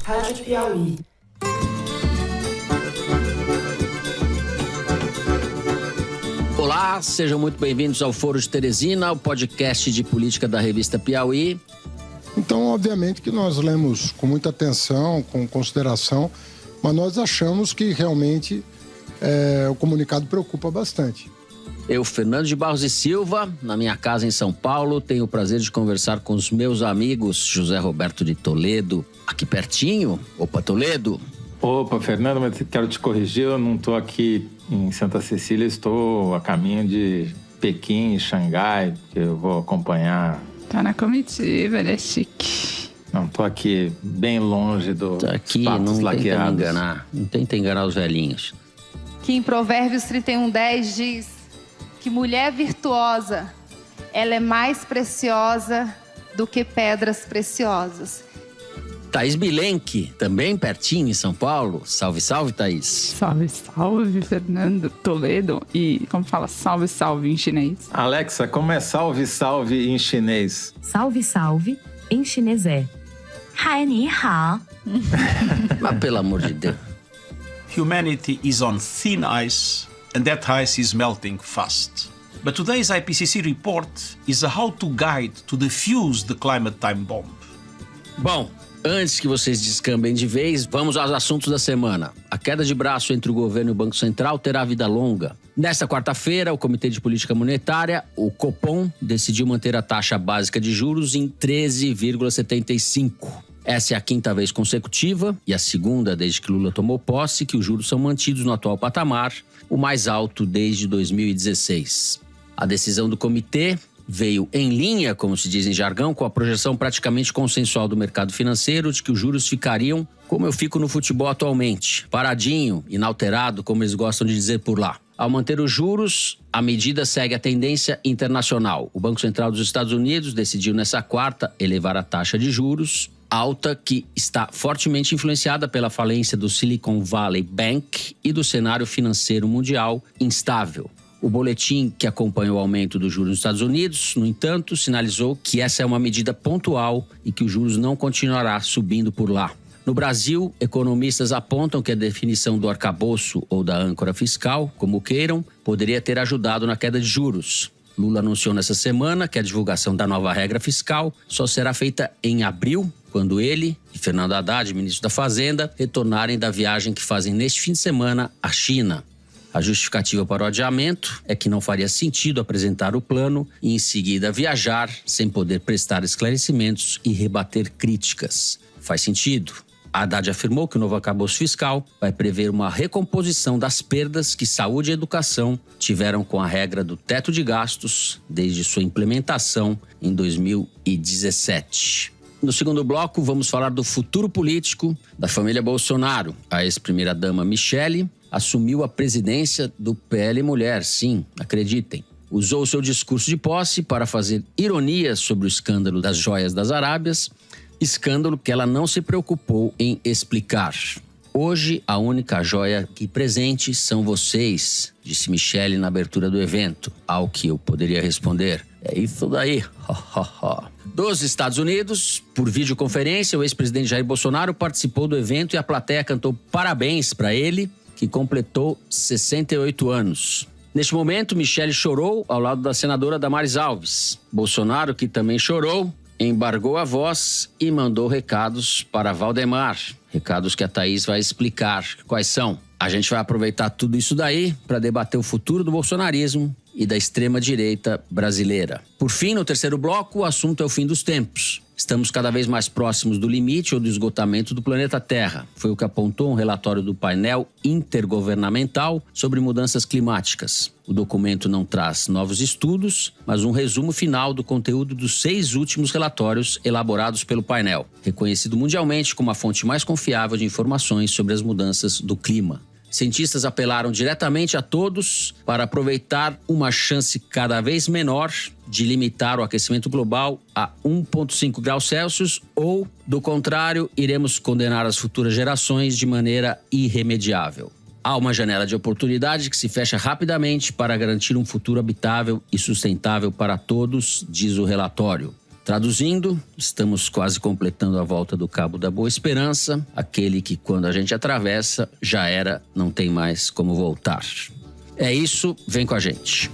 Rádio Piauí. Olá, sejam muito bem-vindos ao Foro de Teresina, o podcast de política da revista Piauí. Então, obviamente que nós lemos com muita atenção, com consideração, mas nós achamos que realmente o comunicado preocupa bastante. Eu, Fernando de Barros e Silva, na minha casa em São Paulo, tenho o prazer de conversar com os meus amigos José Roberto de Toledo, aqui pertinho. Opa, Toledo. Opa, Fernando, mas quero te corrigir, eu não estou aqui em Santa Cecília, estou a caminho de Pequim e Xangai, que eu vou acompanhar. Tá na comitiva, ele é chique. Não, estou aqui bem longe dos aqui, patos laqueados. Não tenta enganar os velhinhos. Que em Provérbios 31:10 diz que mulher virtuosa, ela é mais preciosa do que pedras preciosas. Thaís Bilenque, também pertinho em São Paulo. Salve, salve, Thaís. Salve, salve, Fernando Toledo. E como fala salve, salve em chinês? Alexa, como é salve, salve em chinês? Salve, salve em chinês é Hai ni hao. Mas pelo amor de Deus. Humanity is on thin ice, and that ice is melting fast. But today's IPCC report is a how-to guide to defuse the climate time bomb. Bom, antes que vocês descambem de vez, vamos aos assuntos da semana. A queda de braço entre o governo e o Banco Central terá vida longa. Nesta quarta-feira, o Comitê de Política Monetária, o Copom, decidiu manter a taxa básica de juros em 13,75%. Essa é a quinta vez consecutiva e a segunda desde que Lula tomou posse que os juros são mantidos no atual patamar, o mais alto desde 2016. A decisão do comitê veio em linha, como se diz em jargão, com a projeção praticamente consensual do mercado financeiro de que os juros ficariam como eu fico no futebol atualmente, paradinho, inalterado, como eles gostam de dizer por lá. Ao manter os juros, a medida segue a tendência internacional. O Banco Central dos Estados Unidos decidiu nessa quarta elevar a taxa de juros, alta que está fortemente influenciada pela falência do Silicon Valley Bank e do cenário financeiro mundial instável. O boletim que acompanha o aumento dos juros nos Estados Unidos, no entanto, sinalizou que essa é uma medida pontual e que os juros não continuará subindo por lá. No Brasil, economistas apontam que a definição do arcabouço ou da âncora fiscal, como queiram, poderia ter ajudado na queda de juros. Lula anunciou nessa semana que a divulgação da nova regra fiscal só será feita em abril, quando ele e Fernando Haddad, ministro da Fazenda, retornarem da viagem que fazem neste fim de semana à China. A justificativa para o adiamento é que não faria sentido apresentar o plano e, em seguida, viajar sem poder prestar esclarecimentos e rebater críticas. Faz sentido. Haddad afirmou que o novo arcabouço fiscal vai prever uma recomposição das perdas que saúde e educação tiveram com a regra do teto de gastos desde sua implementação em 2017. No segundo bloco, vamos falar do futuro político da família Bolsonaro. A ex-primeira-dama Michele assumiu a presidência do PL Mulher, sim, acreditem. Usou seu discurso de posse para fazer ironias sobre o escândalo das joias das Arábias, escândalo que ela não se preocupou em explicar. Hoje, a única joia aqui presente são vocês, disse Michele na abertura do evento. Ao que eu poderia responder, é isso daí. Dos Estados Unidos, por videoconferência, o ex-presidente Jair Bolsonaro participou do evento e a plateia cantou parabéns para ele, que completou 68 anos. Neste momento, Michele chorou ao lado da senadora Damares Alves. Bolsonaro, que também chorou, embargou a voz e mandou recados para Valdemar. Recados que a Thaís vai explicar quais são. A gente vai aproveitar tudo isso daí para debater o futuro do bolsonarismo e da extrema-direita brasileira. Por fim, no terceiro bloco, o assunto é o fim dos tempos. Estamos cada vez mais próximos do limite ou do esgotamento do planeta Terra. Foi o que apontou um relatório do painel intergovernamental sobre mudanças climáticas. O documento não traz novos estudos, mas um resumo final do conteúdo dos 6 últimos relatórios elaborados pelo painel, reconhecido mundialmente como a fonte mais confiável de informações sobre as mudanças do clima. Cientistas apelaram diretamente a todos para aproveitar uma chance cada vez menor de limitar o aquecimento global a 1,5 graus Celsius ou, do contrário, iremos condenar as futuras gerações de maneira irremediável. Há uma janela de oportunidade que se fecha rapidamente para garantir um futuro habitável e sustentável para todos, diz o relatório. Traduzindo, estamos quase completando a volta do Cabo da Boa Esperança, aquele que quando a gente atravessa, já era, não tem mais como voltar. É isso, vem com a gente.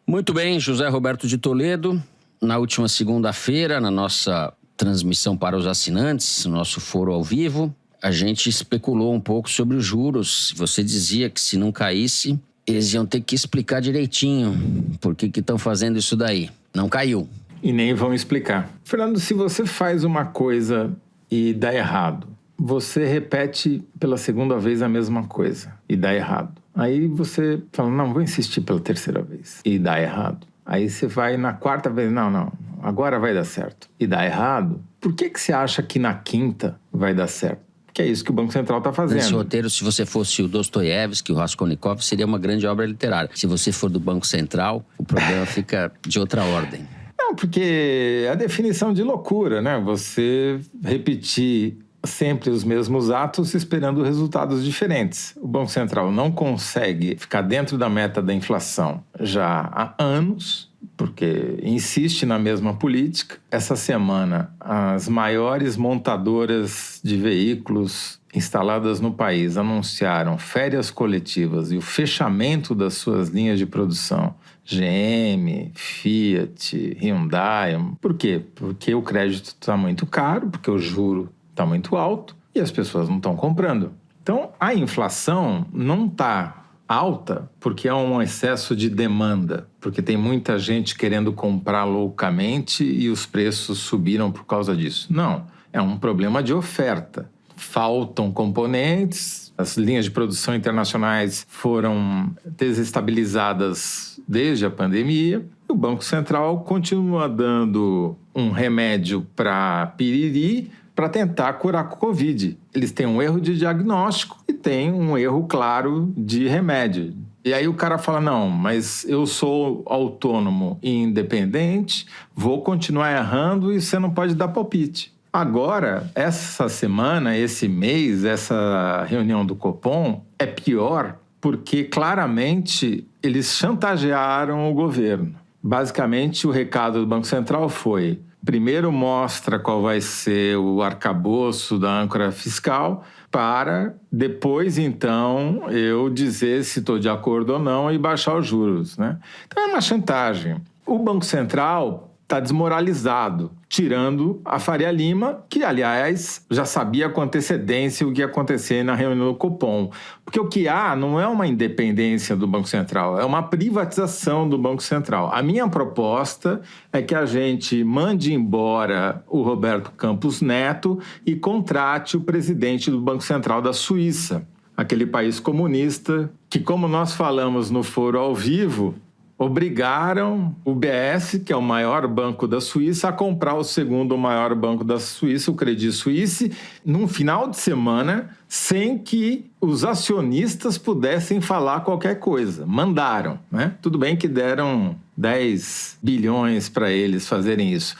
Muito bem, José Roberto de Toledo. Na última segunda-feira, na nossa transmissão para os assinantes, no nosso foro ao vivo, a gente especulou um pouco sobre os juros. Você dizia que se não caísse, eles iam ter que explicar direitinho por que estão fazendo isso daí. Não caiu. E nem vão explicar. Fernando, se você faz uma coisa e dá errado, você repete pela segunda vez a mesma coisa e dá errado. Aí você fala, não, vou insistir pela terceira vez e dá errado. Aí você vai na quarta vez, não, agora vai dar certo e dá errado. Por que você acha que na quinta vai dar certo? Que é isso que o Banco Central está fazendo. Nesse roteiro, se você fosse o Dostoiévski, o Raskolnikov, seria uma grande obra literária. Se você for do Banco Central, o problema fica de outra ordem. Não, porque é a definição de loucura, né? Você repetir sempre os mesmos atos esperando resultados diferentes. O Banco Central não consegue ficar dentro da meta da inflação já há anos, porque insiste na mesma política. Essa semana, as maiores montadoras de veículos instaladas no país anunciaram férias coletivas e o fechamento das suas linhas de produção. GM, Fiat, Hyundai. Por quê? Porque o crédito está muito caro, porque o juro está muito alto e as pessoas não estão comprando. Então, a inflação não está alta porque há um excesso de demanda, porque tem muita gente querendo comprar loucamente e os preços subiram por causa disso. Não, é um problema de oferta. Faltam componentes, as linhas de produção internacionais foram desestabilizadas desde a pandemia. O Banco Central continua dando um remédio para piriri, para tentar curar a Covid. Eles têm um erro de diagnóstico e têm um erro claro de remédio. E aí o cara fala, não, mas eu sou autônomo e independente, vou continuar errando e você não pode dar palpite. Agora, essa semana, esse mês, essa reunião do Copom é pior porque claramente eles chantagearam o governo. Basicamente, o recado do Banco Central foi: primeiro mostra qual vai ser o arcabouço da âncora fiscal para depois, então, eu dizer se estou de acordo ou não e baixar os juros, né? Então é uma chantagem. O Banco Central está desmoralizado, tirando a Faria Lima, que, aliás, já sabia com antecedência o que ia acontecer na reunião do Copom. Porque o que há não é uma independência do Banco Central, é uma privatização do Banco Central. A minha proposta é que a gente mande embora o Roberto Campos Neto e contrate o presidente do Banco Central da Suíça, aquele país comunista que, como nós falamos no foro ao vivo, obrigaram o BS, que é o maior banco da Suíça, a comprar o segundo maior banco da Suíça, o Credit Suisse, num final de semana, sem que os acionistas pudessem falar qualquer coisa. Mandaram, né? Tudo bem que deram 10 bilhões para eles fazerem isso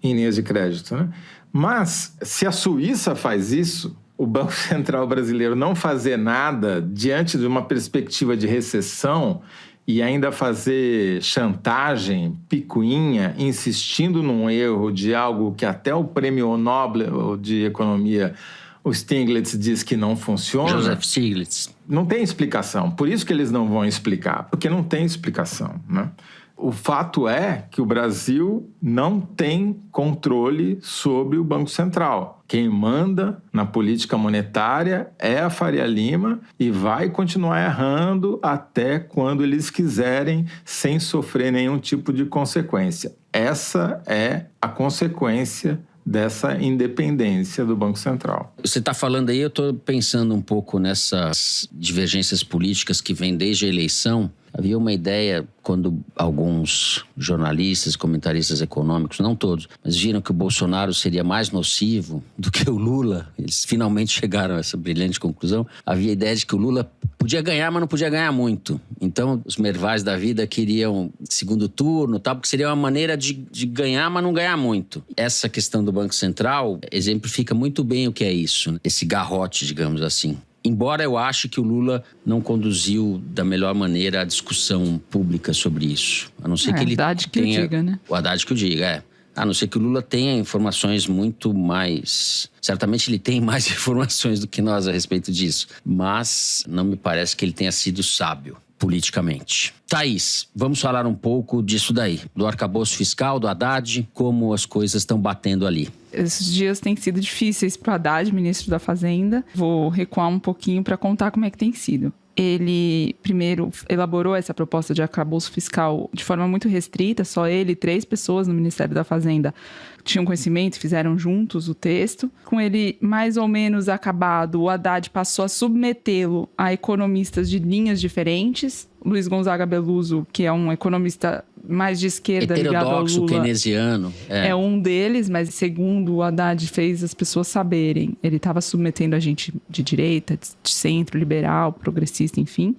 em linhas de crédito, né? Mas, se a Suíça faz isso, o Banco Central brasileiro não fazer nada diante de uma perspectiva de recessão e ainda fazer chantagem, picuinha, insistindo num erro de algo que até o prêmio Nobel de Economia, o Stiglitz, diz que não funciona. Joseph Stiglitz. Não tem explicação. Por isso que eles não vão explicar, porque não tem explicação, né? O fato é que o Brasil não tem controle sobre o Banco Central. Quem manda na política monetária é a Faria Lima e vai continuar errando até quando eles quiserem, sem sofrer nenhum tipo de consequência. Essa é a consequência dessa independência do Banco Central. Você está falando aí, eu estou pensando um pouco nessas divergências políticas que vêm desde a eleição. Havia uma ideia quando alguns jornalistas, comentaristas econômicos, não todos, mas viram que o Bolsonaro seria mais nocivo do que o Lula. Eles finalmente chegaram a essa brilhante conclusão. Havia a ideia de que o Lula podia ganhar, mas não podia ganhar muito. Então, os Mervais da vida queriam segundo turno, tal, porque seria uma maneira de ganhar, mas não ganhar muito. Essa questão do Banco Central exemplifica muito bem o que é isso, né? Esse garrote, digamos assim. Embora eu ache que o Lula não conduziu da melhor maneira a discussão pública sobre isso. A não ser que ele Haddad que tenha... o diga, né? O Haddad que o diga, A não ser que o Lula tenha informações muito mais... Certamente ele tem mais informações do que nós a respeito disso. Mas não me parece que ele tenha sido sábio politicamente. Thaís, vamos falar um pouco disso daí. Do arcabouço fiscal, do Haddad, como as coisas estão batendo ali. Esses dias têm sido difíceis para o Haddad, ministro da Fazenda. Vou recuar um pouquinho para contar como é que tem sido. Ele, primeiro, elaborou essa proposta de arcabouço fiscal de forma muito restrita. Só ele e 3 pessoas no Ministério da Fazenda tinham conhecimento, fizeram juntos o texto. Com ele mais ou menos acabado, o Haddad passou a submetê-lo a economistas de linhas diferentes. Luiz Gonzaga Beluso, que é um economista mais de esquerda ligado ao Lula, keynesiano. É um deles, mas segundo o Haddad fez as pessoas saberem, ele estava submetendo a gente de direita, de centro, liberal, progressista, enfim.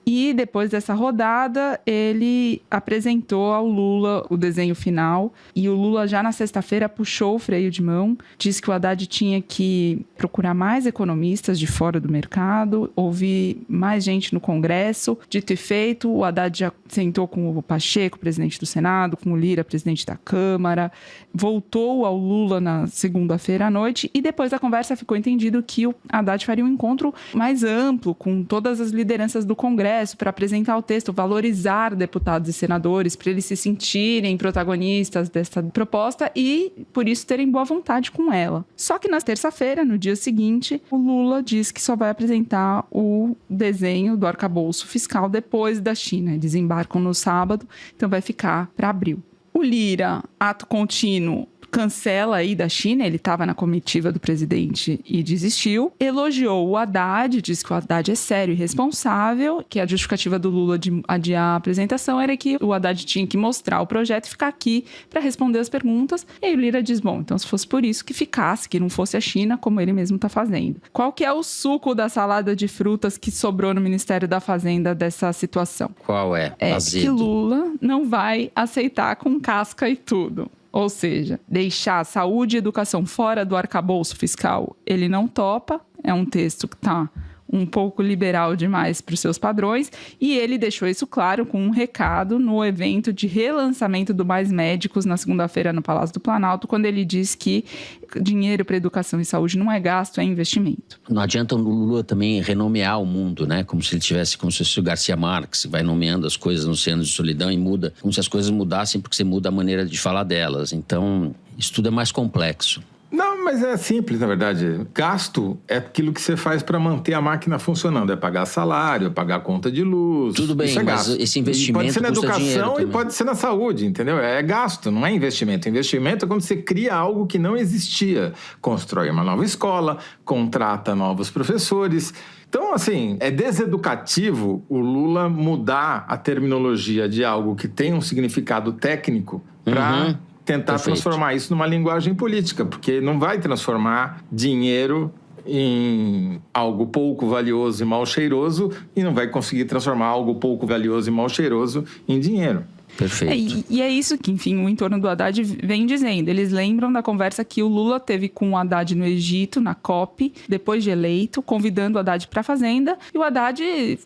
E depois dessa rodada, ele apresentou ao Lula o desenho final. E o Lula, já na sexta-feira, puxou o freio de mão. Disse que o Haddad tinha que procurar mais economistas de fora do mercado, ouvir mais gente no Congresso. Dito e feito, o Haddad já sentou com o Pacheco, presidente do Senado, com o Lira, presidente da Câmara. Voltou ao Lula na segunda-feira à noite. E depois da conversa ficou entendido que o Haddad faria um encontro mais amplo com todas as lideranças do Congresso, para apresentar o texto, valorizar deputados e senadores, para eles se sentirem protagonistas dessa proposta e, por isso, terem boa vontade com ela. Só que na terça-feira, no dia seguinte, o Lula diz que só vai apresentar o desenho do arcabouço fiscal depois da China. Eles embarcam no sábado, então vai ficar para abril. O Lira, ato contínuo, cancela aí da China, ele estava na comitiva do presidente e desistiu. Elogiou o Haddad, disse que o Haddad é sério e responsável, que a justificativa do Lula de adiar a apresentação era que o Haddad tinha que mostrar o projeto e ficar aqui para responder as perguntas. E aí o Lira diz, bom, então se fosse por isso que ficasse, que não fosse a China, como ele mesmo está fazendo. Qual que é o suco da salada de frutas que sobrou no Ministério da Fazenda dessa situação? Qual é? É Azedo. que Lula não vai aceitar com casca e tudo. Ou seja, deixar saúde e educação fora do arcabouço fiscal, ele não topa. É um texto que está um pouco liberal demais para os seus padrões. E ele deixou isso claro com um recado no evento de relançamento do Mais Médicos na segunda-feira no Palácio do Planalto, quando ele diz que dinheiro para educação e saúde não é gasto, é investimento. Não adianta o Lula também renomear o mundo, né? Como se ele tivesse, como se fosse o Garcia Marques, vai nomeando as coisas nos Oceanos de Solidão e muda, como se as coisas mudassem porque você muda a maneira de falar delas. Então, isso tudo é mais complexo. Não, mas é simples, na verdade. Gasto é aquilo que você faz para manter a máquina funcionando. É pagar salário, é pagar conta de luz. Tudo bem, isso é mas gasto. esse investimento pode ser na custa dinheiro educação e também. pode ser na saúde, entendeu? É gasto, não é investimento. Investimento é quando você cria algo que não existia. Constrói uma nova escola, contrata novos professores. Então, assim, é deseducativo o Lula mudar a terminologia de algo que tem um significado técnico para... tentar transformar isso numa linguagem política, porque não vai transformar dinheiro em algo pouco valioso e mal cheiroso e não vai conseguir transformar algo pouco valioso e mal cheiroso em dinheiro. Perfeito. E é isso que, enfim, o entorno do Haddad vem dizendo. Eles lembram da conversa que o Lula teve com o Haddad no Egito, na COP, depois de eleito, convidando o Haddad para a Fazenda. E o Haddad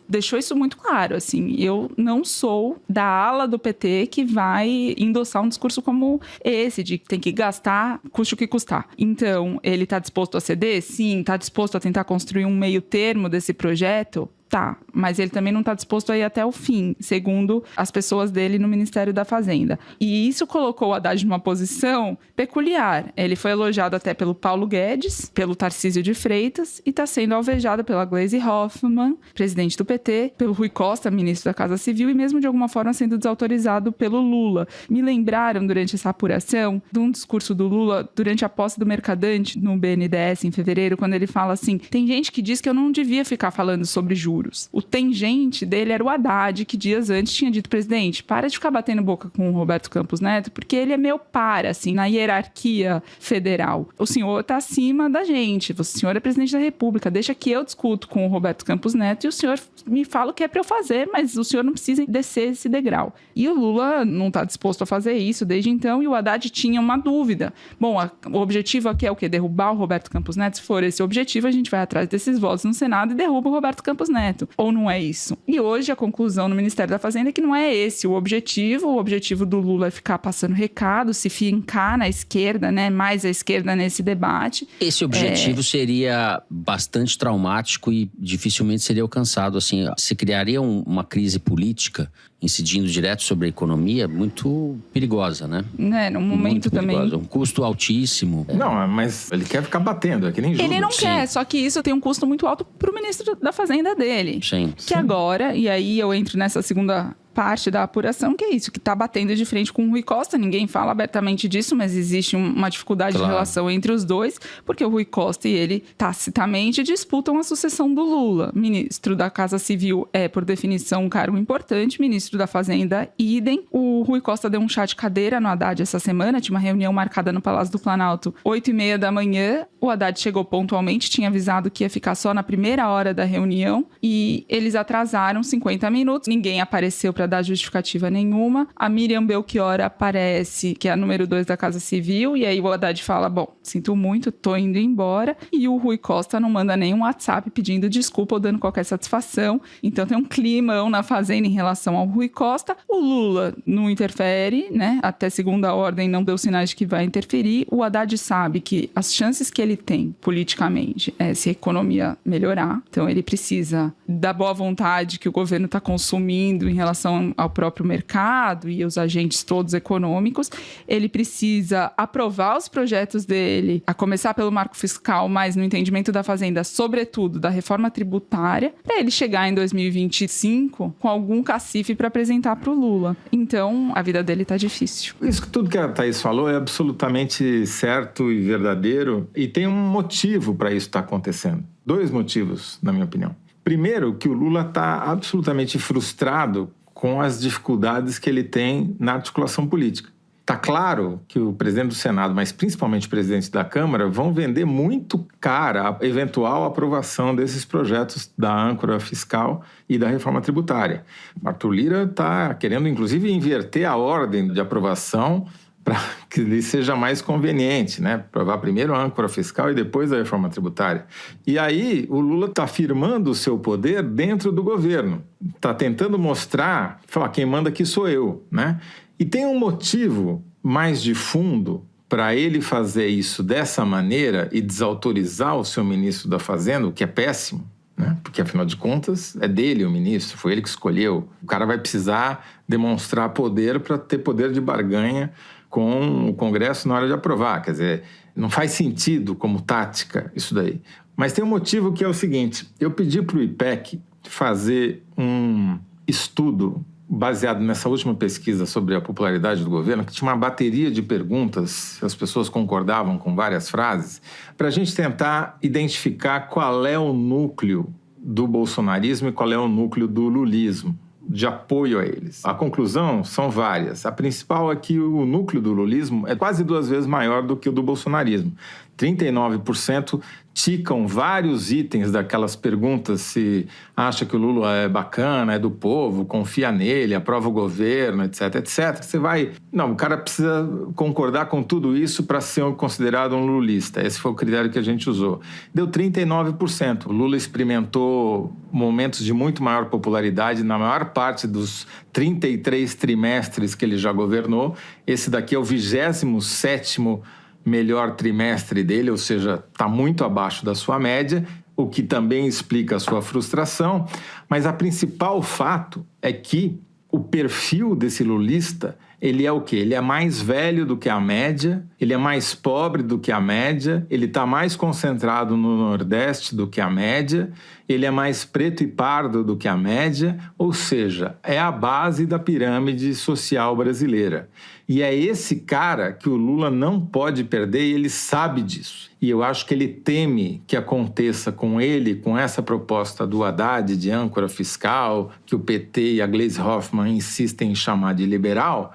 deixou isso muito claro, assim, eu não sou da ala do PT que vai endossar um discurso como esse, de que tem que gastar, custe o que custar. Então, ele está disposto a ceder? Sim. Está disposto a tentar construir um meio termo desse projeto? Tá, mas ele também não está disposto a ir até o fim, segundo as pessoas dele no Ministério da Fazenda. E isso colocou o Haddad numa posição peculiar. Ele foi elogiado até pelo Paulo Guedes, pelo Tarcísio de Freitas, e está sendo alvejado pela Gleisi Hoffmann, presidente do PT, pelo Rui Costa, ministro da Casa Civil, e mesmo de alguma forma sendo desautorizado pelo Lula. Me lembraram, durante essa apuração, de um discurso do Lula durante a posse do Mercadante no BNDES em fevereiro, quando ele fala assim, tem gente que diz que eu não devia ficar falando sobre juros, juros. O tangente dele era o Haddad, que dias antes tinha dito: presidente, para de ficar batendo boca com o Roberto Campos Neto, porque ele é meu par, assim, na hierarquia federal. O senhor está acima da gente, o senhor é presidente da República, deixa que eu discuto com o Roberto Campos Neto e o senhor me fala o que é para eu fazer, mas o senhor não precisa descer esse degrau. E o Lula não está disposto a fazer isso desde então, e o Haddad tinha uma dúvida. Bom, o objetivo aqui é o quê? Derrubar o Roberto Campos Neto? Se for esse o objetivo, a gente vai atrás desses votos no Senado e derruba o Roberto Campos Neto. Ou não é isso? E hoje a conclusão no Ministério da Fazenda é que não é esse o objetivo. O objetivo do Lula é ficar passando recado, se fincar na esquerda, né? Mais à esquerda nesse debate. Esse objetivo seria bastante traumático e dificilmente seria alcançado. Assim, se criaria uma crise política incidindo direto sobre a economia, muito perigosa, né? No momento também. Um custo altíssimo. Não, mas ele quer ficar batendo, é que nem juros. Ele não quer, só que isso tem um custo muito alto para o ministro da Fazenda dele. Sim. Que agora, e aí eu entro nessa segunda parte da apuração, que é isso, que está batendo de frente com o Rui Costa. Ninguém fala abertamente disso, mas existe uma dificuldade de relação entre os dois, porque o Rui Costa e ele, tacitamente, disputam a sucessão do Lula. Ministro da Casa Civil é, por definição, um cargo importante, ministro da Fazenda, idem. O Rui Costa deu um chá de cadeira no Haddad essa semana, tinha uma reunião marcada no Palácio do Planalto, 8h30 da manhã. O Haddad chegou pontualmente, tinha avisado que ia ficar só na primeira hora da reunião, e eles atrasaram 50 minutos, ninguém apareceu para dar justificativa nenhuma. A Miriam Belchior aparece, que é a número 2 da Casa Civil, e aí o Haddad fala: bom, sinto muito, tô indo embora. E o Rui Costa não manda nenhum WhatsApp pedindo desculpa ou dando qualquer satisfação. Então tem um climão na Fazenda em relação ao Rui Costa. O Lula não interfere, né? Até segunda ordem não deu sinais de que vai interferir. O Haddad sabe que as chances que ele tem politicamente é se a economia melhorar. Então ele precisa da boa vontade que o governo está consumindo em relação ao próprio mercado e os agentes todos econômicos. Ele precisa aprovar os projetos dele, a começar pelo marco fiscal, mas no entendimento da Fazenda, sobretudo da reforma tributária, para ele chegar em 2025 com algum cacife para apresentar para o Lula. Então, a vida dele está difícil. Isso que tudo que a Thaís falou é absolutamente certo e verdadeiro, e tem um motivo para isso estar acontecendo. 2 motivos, na minha opinião. Primeiro, que o Lula está absolutamente frustrado com as dificuldades que ele tem na articulação política. Está claro que o presidente do Senado, mas principalmente o presidente da Câmara, vão vender muito cara a eventual aprovação desses projetos da âncora fiscal e da reforma tributária. Arthur Lira está querendo, inclusive, inverter a ordem de aprovação para que lhe seja mais conveniente, né? Aprovar primeiro a âncora fiscal e depois a reforma tributária. E aí o Lula está afirmando o seu poder dentro do governo. Está tentando mostrar, falar, quem manda aqui sou eu, né? E tem um motivo mais de fundo para ele fazer isso dessa maneira e desautorizar o seu ministro da Fazenda, o que é péssimo, né? Porque, afinal de contas, é dele o ministro, foi ele que escolheu. O cara vai precisar demonstrar poder para ter poder de barganha com o Congresso na hora de aprovar. Quer dizer, não faz sentido como tática isso daí. Mas tem um motivo que é o seguinte: eu pedi para o IPEC fazer um estudo baseado nessa última pesquisa sobre a popularidade do governo, que tinha uma bateria de perguntas, as pessoas concordavam com várias frases, para a gente tentar identificar qual é o núcleo do bolsonarismo e qual é o núcleo do lulismo, de apoio a eles. A conclusão são várias. A principal é que o núcleo do lulismo é quase 2 vezes maior do que o do bolsonarismo. 39% ticam vários itens daquelas perguntas, se acha que o Lula é bacana, é do povo, confia nele, aprova o governo, etc, etc. Você vai... Não, o cara precisa concordar com tudo isso para ser considerado um lulista. Esse foi o critério que a gente usou. Deu 39%. O Lula experimentou momentos de muito maior popularidade na maior parte dos 33 trimestres que ele já governou. Esse daqui é o 27º melhor trimestre dele, ou seja, está muito abaixo da sua média, o que também explica a sua frustração. Mas a principal fato é que o perfil desse lulista, ele é o quê? Ele é mais velho do que a média, ele é mais pobre do que a média, ele está mais concentrado no Nordeste do que a média ele é mais preto e pardo do que a média, ou seja, é a base da pirâmide social brasileira. E é esse cara que o Lula não pode perder e ele sabe disso. E eu acho que ele teme que aconteça com ele, com essa proposta do Haddad de âncora fiscal, que o PT e a Gleisi Hoffmann insistem em chamar de liberal,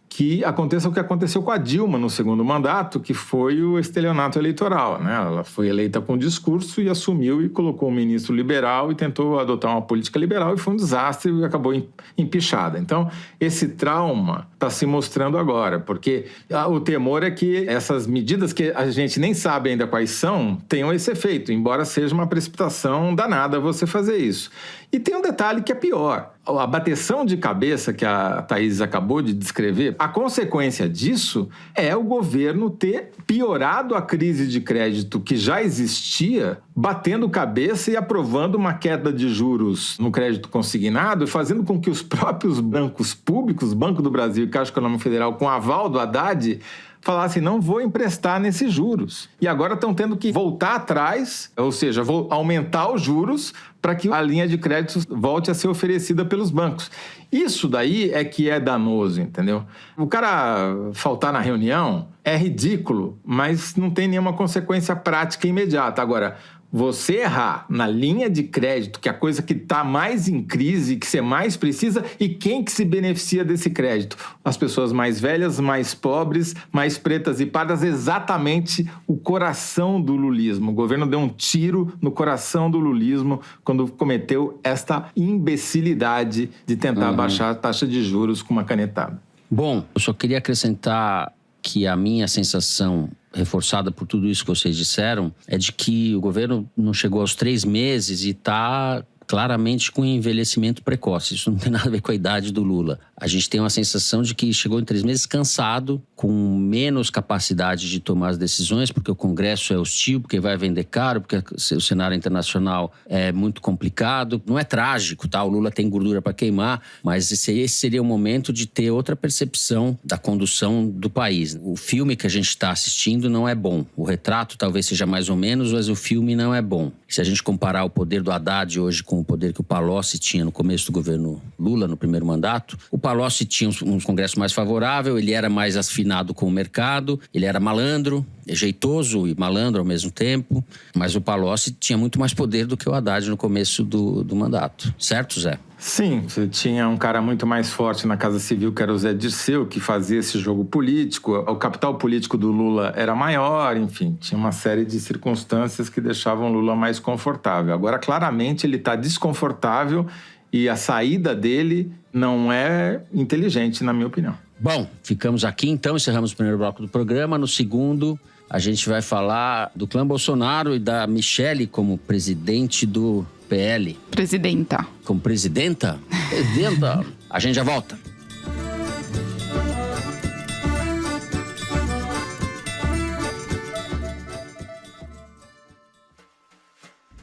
que aconteça o que aconteceu com a Dilma no segundo mandato, que foi o estelionato eleitoral, né? Ela foi eleita com discurso e assumiu e colocou um ministro liberal e tentou adotar uma política liberal e foi um desastre e acabou empichada. Então, esse trauma está se mostrando agora, porque o temor é que essas medidas, que a gente nem sabe ainda quais são, tenham esse efeito, embora seja uma precipitação danada você fazer isso. E tem um detalhe que é pior. A bateção de cabeça que a Thaís acabou de descrever, a consequência disso é o governo ter piorado a crise de crédito que já existia, batendo cabeça e aprovando uma queda de juros no crédito consignado, fazendo com que os próprios bancos públicos, Banco do Brasil e Caixa Econômica Federal, com aval do Haddad, falassem, não vou emprestar nesses juros. E agora estão tendo que voltar atrás, ou seja, vou aumentar os juros para que a linha de crédito volte a ser oferecida pelos bancos. Isso daí é que é danoso, entendeu? O cara faltar na reunião é ridículo, mas não tem nenhuma consequência prática imediata. Agora, você errar na linha de crédito, que é a coisa que está mais em crise, que você mais precisa, e quem que se beneficia desse crédito? As pessoas mais velhas, mais pobres, mais pretas e pardas, exatamente o coração do lulismo. O governo deu um tiro no coração do lulismo quando cometeu esta imbecilidade de tentar baixar a taxa de juros com uma canetada. Bom, eu só queria acrescentar que a minha sensação, reforçada por tudo isso que vocês disseram, é de que o governo não chegou aos 3 meses e está claramente com envelhecimento precoce. Isso não tem nada a ver com a idade do Lula. A gente tem uma sensação de que chegou em 3 meses cansado, com menos capacidade de tomar as decisões, porque o Congresso é hostil, porque vai vender caro, porque o cenário internacional é muito complicado. Não é trágico, tá? O Lula tem gordura para queimar, mas esse seria o momento de ter outra percepção da condução do país. O filme que a gente está assistindo não é bom. O retrato talvez seja mais ou menos, mas o filme não é bom. Se a gente comparar o poder do Haddad hoje com o poder que o Palocci tinha no começo do governo Lula, no primeiro mandato, o Palocci tinha um congresso mais favorável, ele era mais afinado com o mercado, ele era malandro, jeitoso e malandro ao mesmo tempo, mas o Palocci tinha muito mais poder do que o Haddad no começo do mandato. Certo, Zé? Sim, você tinha um cara muito mais forte na Casa Civil, que era o Zé Dirceu, que fazia esse jogo político. O capital político do Lula era maior, enfim, tinha uma série de circunstâncias que deixavam o Lula mais confortável. Agora, claramente, ele está desconfortável e a saída dele não é inteligente, na minha opinião. Bom, ficamos aqui então, encerramos o primeiro bloco do programa. No segundo, a gente vai falar do clã Bolsonaro e da Michelle como presidente do PL. Presidenta. Como presidenta? Presidenta. A gente já volta.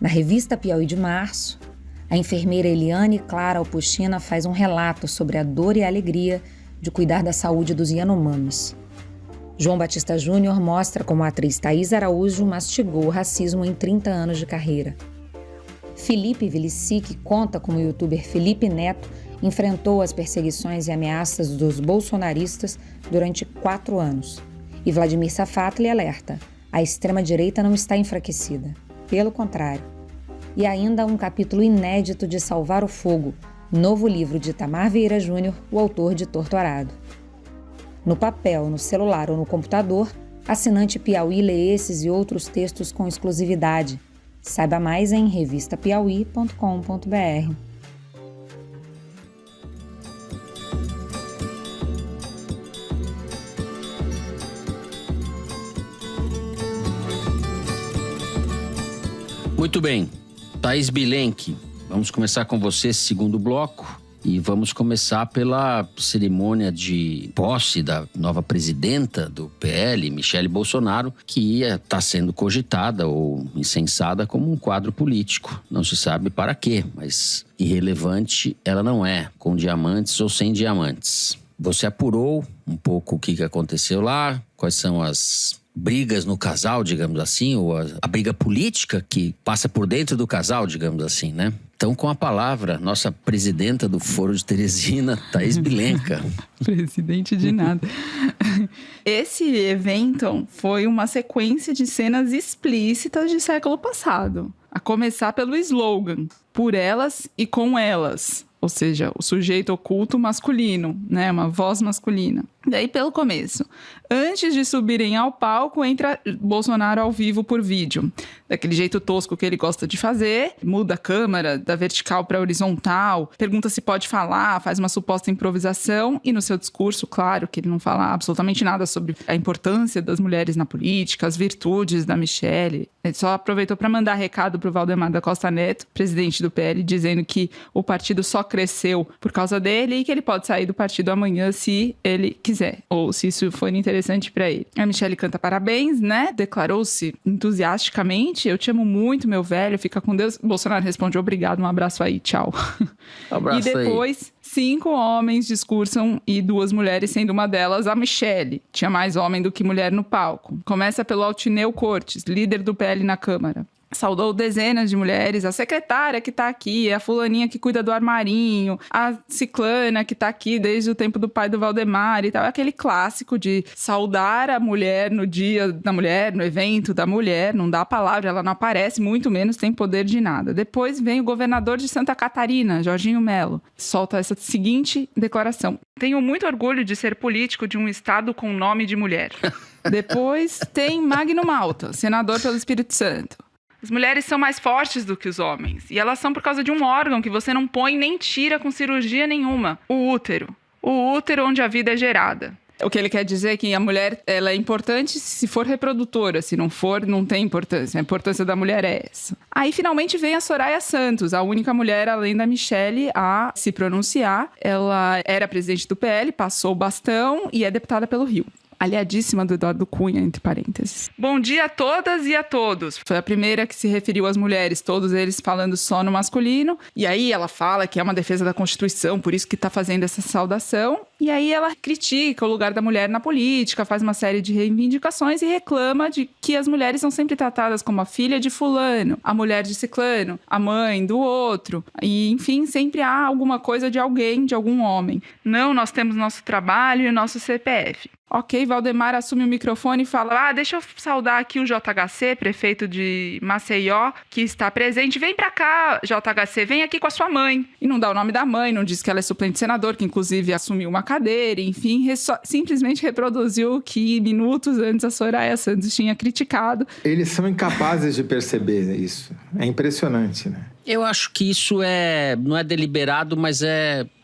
Na revista Piauí de março, a enfermeira Eliane Clara Alpuchina faz um relato sobre a dor e a alegria de cuidar da saúde dos Yanomamis. João Batista Júnior mostra como a atriz Thaís Araújo mastigou o racismo em 30 anos de carreira. Felipe Vilicic conta como o youtuber Felipe Neto enfrentou as perseguições e ameaças dos bolsonaristas durante 4 anos. E Vladimir Safatli alerta: a extrema-direita não está enfraquecida. Pelo contrário. E ainda um capítulo inédito de Salvar o Fogo, novo livro de Itamar Vieira Júnior, o autor de Torturado. No papel, no celular ou no computador, assinante Piauí lê esses e outros textos com exclusividade. Saiba mais em revistapiauí.com.br. Muito bem. Thaís Bilenque, vamos começar com você esse segundo bloco. E vamos começar pela cerimônia de posse da nova presidenta do PL, Michelle Bolsonaro, que está sendo cogitada ou incensada como um quadro político. Não se sabe para quê, mas irrelevante ela não é, com diamantes ou sem diamantes. Você apurou um pouco o que aconteceu lá, quais são as brigas no casal, digamos assim, ou a briga política que passa por dentro do casal, digamos assim, né? Então, com a palavra, nossa presidenta do Foro de Teresina, Thaís Bilenca. Presidente de nada. Esse evento foi uma sequência de cenas explícitas de século passado. A começar pelo slogan, por elas e com elas. Ou seja, o sujeito oculto masculino, né? Uma voz masculina. Daí pelo começo. Antes de subirem ao palco, entra Bolsonaro ao vivo por vídeo. Daquele jeito tosco que ele gosta de fazer. Muda a câmera da vertical para horizontal. Pergunta se pode falar, faz uma suposta improvisação. E no seu discurso, claro, que ele não fala absolutamente nada sobre a importância das mulheres na política, as virtudes da Michelle. Ele só aproveitou para mandar recado para o Valdemar da Costa Neto, presidente do PL, dizendo que o partido só cresceu por causa dele e que ele pode sair do partido amanhã se ele quiser, ou se isso for interessante para ele. A Michelle canta parabéns, né? Declarou-se entusiasticamente: eu te amo muito, meu velho, fica com Deus. Bolsonaro responde: obrigado, um abraço aí, tchau. Abraço. E depois, 5 homens discursam e 2 mulheres, sendo uma delas a Michelle. Tinha mais homem do que mulher no palco. Começa pelo Altineu Cortes, líder do PL na Câmara. Saudou dezenas de mulheres, a secretária que tá aqui, a fulaninha que cuida do armarinho, a ciclana que tá aqui desde o tempo do pai do Valdemar e tal. Aquele clássico de saudar a mulher no dia da mulher, no evento da mulher, não dá a palavra, ela não aparece, muito menos tem poder de nada. Depois vem o governador de Santa Catarina, Jorginho Melo, solta essa seguinte declaração: tenho muito orgulho de ser político de um estado com nome de mulher. Depois tem Magno Malta, senador pelo Espírito Santo. As mulheres são mais fortes do que os homens. E elas são por causa de um órgão que você não põe nem tira com cirurgia nenhuma. O útero. O útero onde a vida é gerada. O que ele quer dizer é que a mulher ela é importante se for reprodutora. Se não for, não tem importância. A importância da mulher é essa. Aí, finalmente, vem a Soraya Santos, a única mulher, além da Michelle, a se pronunciar. Ela era presidente do PL, passou o bastão e é deputada pelo Rio. Aliadíssima do Eduardo Cunha, entre parênteses. Bom dia a todas e a todos. Foi a primeira que se referiu às mulheres, todos eles falando só no masculino. E aí ela fala que é uma defesa da Constituição, por isso que está fazendo essa saudação. E aí ela critica o lugar da mulher na política, faz uma série de reivindicações e reclama de que as mulheres são sempre tratadas como a filha de fulano, a mulher de ciclano, a mãe do outro. E, enfim, sempre há alguma coisa de alguém, de algum homem. Não, nós temos nosso trabalho e nosso CPF. Ok, Valdemar assume o microfone e fala: deixa eu saudar aqui o JHC, prefeito de Maceió, que está presente. Vem pra cá, JHC, vem aqui com a sua mãe. E não dá o nome da mãe, não diz que ela é suplente de senador, que inclusive assumiu uma cadeira, enfim, simplesmente reproduziu o que minutos antes a Soraya Santos tinha criticado. Eles são incapazes de perceber isso. É impressionante, né? Eu acho que isso não é deliberado, mas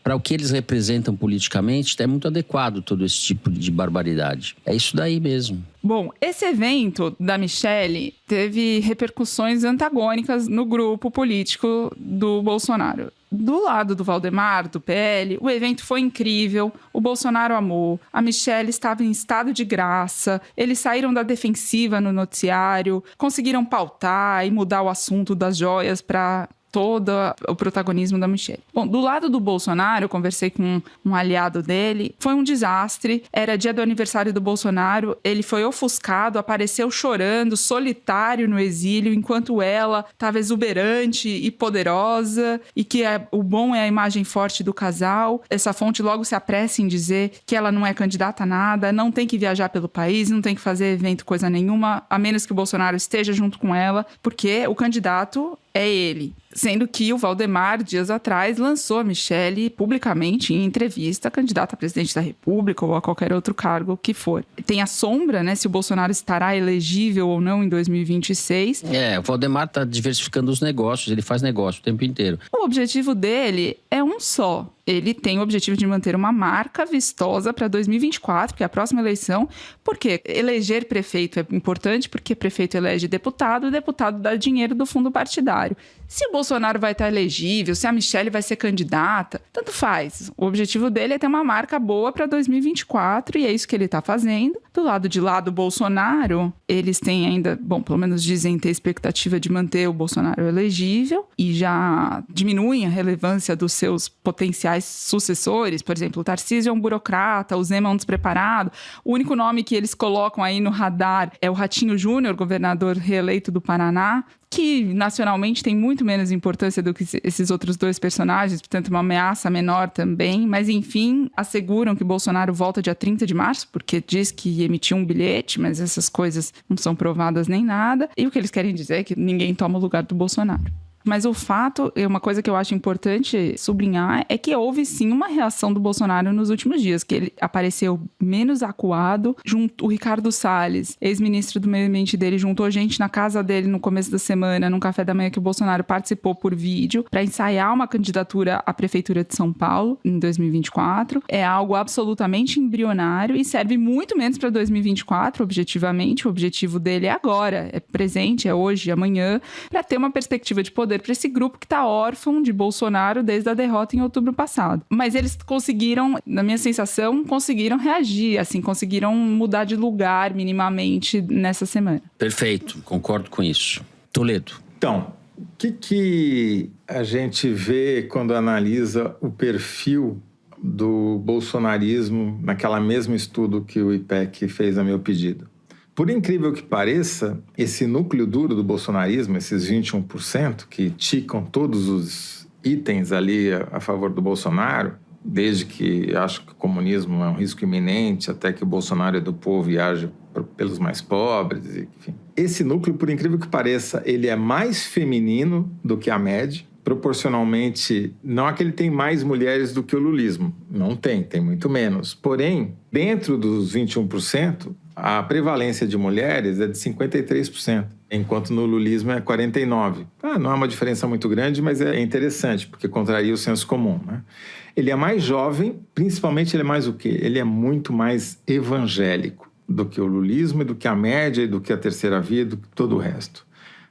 para o que eles representam politicamente, é muito adequado todo esse tipo de barbaridade. É isso daí mesmo. Bom, esse evento da Michelle teve repercussões antagônicas no grupo político do Bolsonaro. Do lado do Valdemar, do PL, o evento foi incrível, o Bolsonaro amou, a Michelle estava em estado de graça, eles saíram da defensiva no noticiário, conseguiram pautar e mudar o assunto das joias para todo o protagonismo da Michelle. Bom, do lado do Bolsonaro, eu conversei com um aliado dele, foi um desastre, era dia do aniversário do Bolsonaro, ele foi ofuscado, apareceu chorando, solitário no exílio, enquanto ela estava exuberante e poderosa, e que o bom é a imagem forte do casal. Essa fonte logo se apressa em dizer que ela não é candidata a nada, não tem que viajar pelo país, não tem que fazer evento coisa nenhuma, a menos que o Bolsonaro esteja junto com ela, porque o candidato é ele. Sendo que o Valdemar, dias atrás, lançou a Michelle publicamente em entrevista, candidata a presidente da República ou a qualquer outro cargo que for. Tem a sombra, né, se o Bolsonaro estará elegível ou não em 2026. O Valdemar está diversificando os negócios, ele faz negócio o tempo inteiro. O objetivo dele é um só. Ele tem o objetivo de manter uma marca vistosa para 2024, que é a próxima eleição. Porque eleger prefeito é importante, porque prefeito elege deputado, e deputado dá dinheiro do fundo partidário. Se o Bolsonaro vai estar elegível, se a Michelle vai ser candidata, tanto faz. O objetivo dele é ter uma marca boa para 2024 e é isso que ele está fazendo. Do lado de lá do Bolsonaro, eles têm ainda, pelo menos dizem ter expectativa de manter o Bolsonaro elegível e já diminuem a relevância dos seus potenciais potenciais sucessores. Por exemplo, o Tarcísio é um burocrata, o Zema é um despreparado. O único nome que eles colocam aí no radar é o Ratinho Júnior, governador reeleito do Paraná, que nacionalmente tem muito menos importância do que esses outros dois personagens, portanto uma ameaça menor também, mas enfim, asseguram que Bolsonaro volta dia 30 de março, porque diz que emitiu um bilhete, mas essas coisas não são provadas nem nada, e o que eles querem dizer é que ninguém toma o lugar do Bolsonaro. Mas o fato, uma coisa que eu acho importante sublinhar, é que houve sim uma reação do Bolsonaro nos últimos dias, que ele apareceu menos acuado. O Ricardo Salles, ex-ministro do meio ambiente dele, juntou gente na casa dele no começo da semana, num café da manhã que o Bolsonaro participou por vídeo, para ensaiar uma candidatura à Prefeitura de São Paulo em 2024. É algo absolutamente embrionário e serve muito menos para 2024, objetivamente. O objetivo dele é agora, é presente, é hoje, amanhã, para ter uma perspectiva de poder para esse grupo que está órfão de Bolsonaro desde a derrota em outubro passado. Mas eles conseguiram, na minha sensação, conseguiram reagir, assim, conseguiram mudar de lugar minimamente nessa semana. Perfeito, concordo com isso. Toledo. Então, o que a gente vê quando analisa o perfil do bolsonarismo naquela mesmo estudo que o IPEC fez a meu pedido? Por incrível que pareça, esse núcleo duro do bolsonarismo, esses 21%, que ticam todos os itens ali a favor do Bolsonaro, desde que acho que o comunismo é um risco iminente, até que o Bolsonaro é do povo e age pelos mais pobres, enfim. Esse núcleo, por incrível que pareça, ele é mais feminino do que a média. Proporcionalmente, não é que ele tem mais mulheres do que o lulismo. Não tem muito menos. Porém, dentro dos 21%, a prevalência de mulheres é de 53%, enquanto no lulismo é 49%. Não é uma diferença muito grande, mas é interessante, porque contraria o senso comum, né? Ele é mais jovem, principalmente ele é mais o quê? Ele é muito mais evangélico do que o lulismo, do que a média, do que a terceira via, do que todo o resto.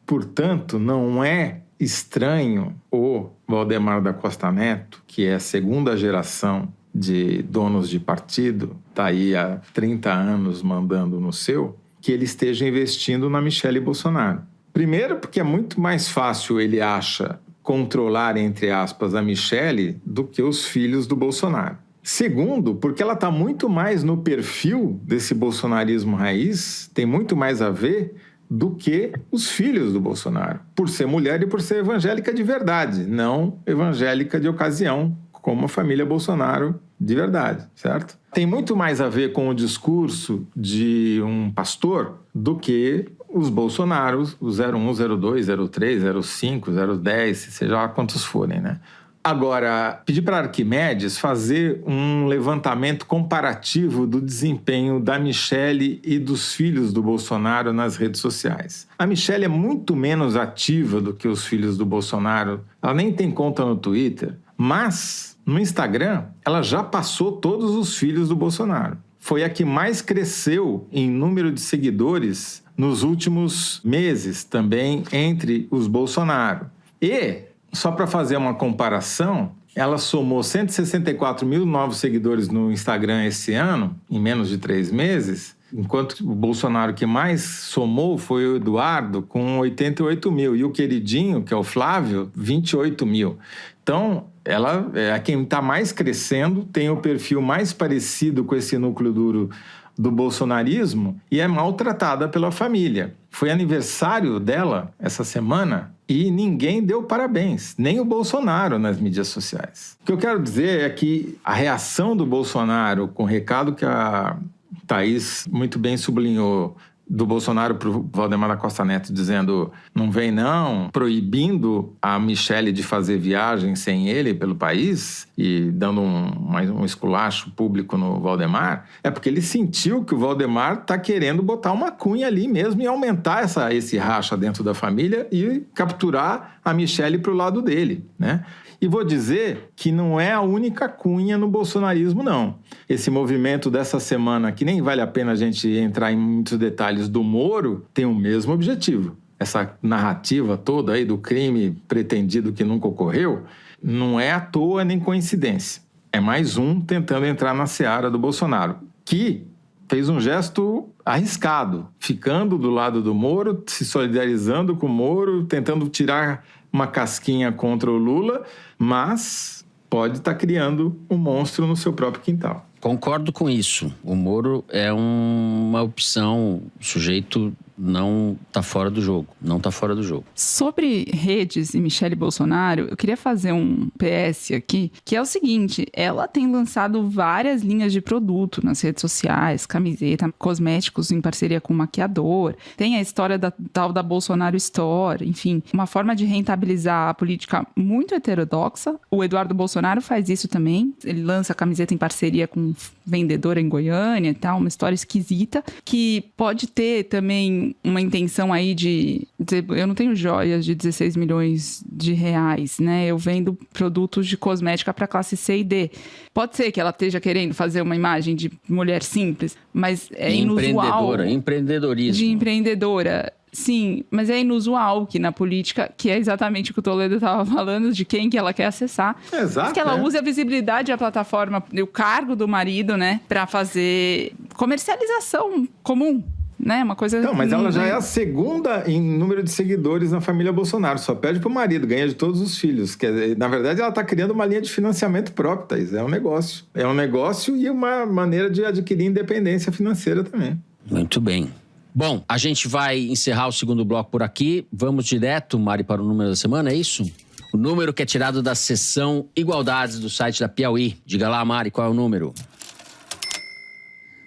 Portanto, não é estranho o Valdemar da Costa Neto, que é a segunda geração de donos de partido, está aí há 30 anos mandando no seu, que ele esteja investindo na Michelle Bolsonaro. Primeiro, porque é muito mais fácil, ele acha, controlar, entre aspas, a Michelle do que os filhos do Bolsonaro. Segundo, porque ela está muito mais no perfil desse bolsonarismo raiz, tem muito mais a ver do que os filhos do Bolsonaro, por ser mulher e por ser evangélica de verdade, não evangélica de ocasião, como a família Bolsonaro de verdade, certo? Tem muito mais a ver com o discurso de um pastor do que os Bolsonaros, o 01, 02, 03, 05, 010, seja lá quantos forem, né? Agora, pedi para Arquimedes fazer um levantamento comparativo do desempenho da Michelle e dos filhos do Bolsonaro nas redes sociais. A Michelle é muito menos ativa do que os filhos do Bolsonaro. Ela nem tem conta no Twitter, mas no Instagram ela já passou todos os filhos do Bolsonaro. Foi a que mais cresceu em número de seguidores nos últimos meses, também entre os Bolsonaro. E, só para fazer uma comparação, ela somou 164 mil novos seguidores no Instagram esse ano, em menos de 3 meses, enquanto o Bolsonaro que mais somou foi o Eduardo, com 88 mil, e o queridinho, que é o Flávio, 28 mil. Então, ela é quem está mais crescendo, tem o perfil mais parecido com esse núcleo duro do bolsonarismo e é maltratada pela família. Foi aniversário dela essa semana e ninguém deu parabéns, nem o Bolsonaro nas mídias sociais. O que eu quero dizer é que a reação do Bolsonaro com o recado que a Thaís muito bem sublinhou, do Bolsonaro para o Valdemar da Costa Neto dizendo não vem não, proibindo a Michelle de fazer viagem sem ele pelo país e dando um esculacho público no Valdemar, é porque ele sentiu que o Valdemar está querendo botar uma cunha ali mesmo e aumentar esse racha dentro da família e capturar a Michelle para o lado dele, né? E vou dizer que não é a única cunha no bolsonarismo, não. Esse movimento dessa semana, que nem vale a pena a gente entrar em muitos detalhes do Moro, tem o mesmo objetivo. Essa narrativa toda aí do crime pretendido que nunca ocorreu, não é à toa nem coincidência. É mais um tentando entrar na seara do Bolsonaro, que fez um gesto arriscado, ficando do lado do Moro, se solidarizando com o Moro, tentando tirar uma casquinha contra o Lula, mas pode estar criando um monstro no seu próprio quintal. Concordo com isso. O Moro é uma opção, o sujeito não está fora do jogo. Não está fora do jogo. Sobre redes e Michele Bolsonaro, eu queria fazer um PS aqui, que é o seguinte, ela tem lançado várias linhas de produto nas redes sociais, camiseta, cosméticos em parceria com maquiador, tem a história da tal da Bolsonaro Store, enfim, uma forma de rentabilizar a política muito heterodoxa. O Eduardo Bolsonaro faz isso também, ele lança a camiseta em parceria com vendedora em Goiânia e tal, uma história esquisita, que pode ter também uma intenção aí de dizer, eu não tenho joias de 16 milhões de reais, né? Eu vendo produtos de cosmética para classe C e D. Pode ser que ela esteja querendo fazer uma imagem de mulher simples, mas é inusual. Empreendedorismo. De empreendedora. Sim, mas é inusual que na política, que é exatamente o que o Toledo estava falando, de quem que ela quer acessar. Exato. Que ela use a visibilidade da plataforma, o cargo do marido, né? Para fazer comercialização comum. Né? Uma coisa... Não, mas ela já é a segunda em número de seguidores na família Bolsonaro. Só perde pro marido, ganha de todos os filhos. Quer dizer, na verdade, ela está criando uma linha de financiamento próprio, Thaís. É um negócio. É um negócio e uma maneira de adquirir independência financeira também. Muito bem. Bom, a gente vai encerrar o segundo bloco por aqui. Vamos direto, Mari, para o número da semana, é isso? O número que é tirado da seção Igualdades do site da Piauí. Diga lá, Mari, qual é o número?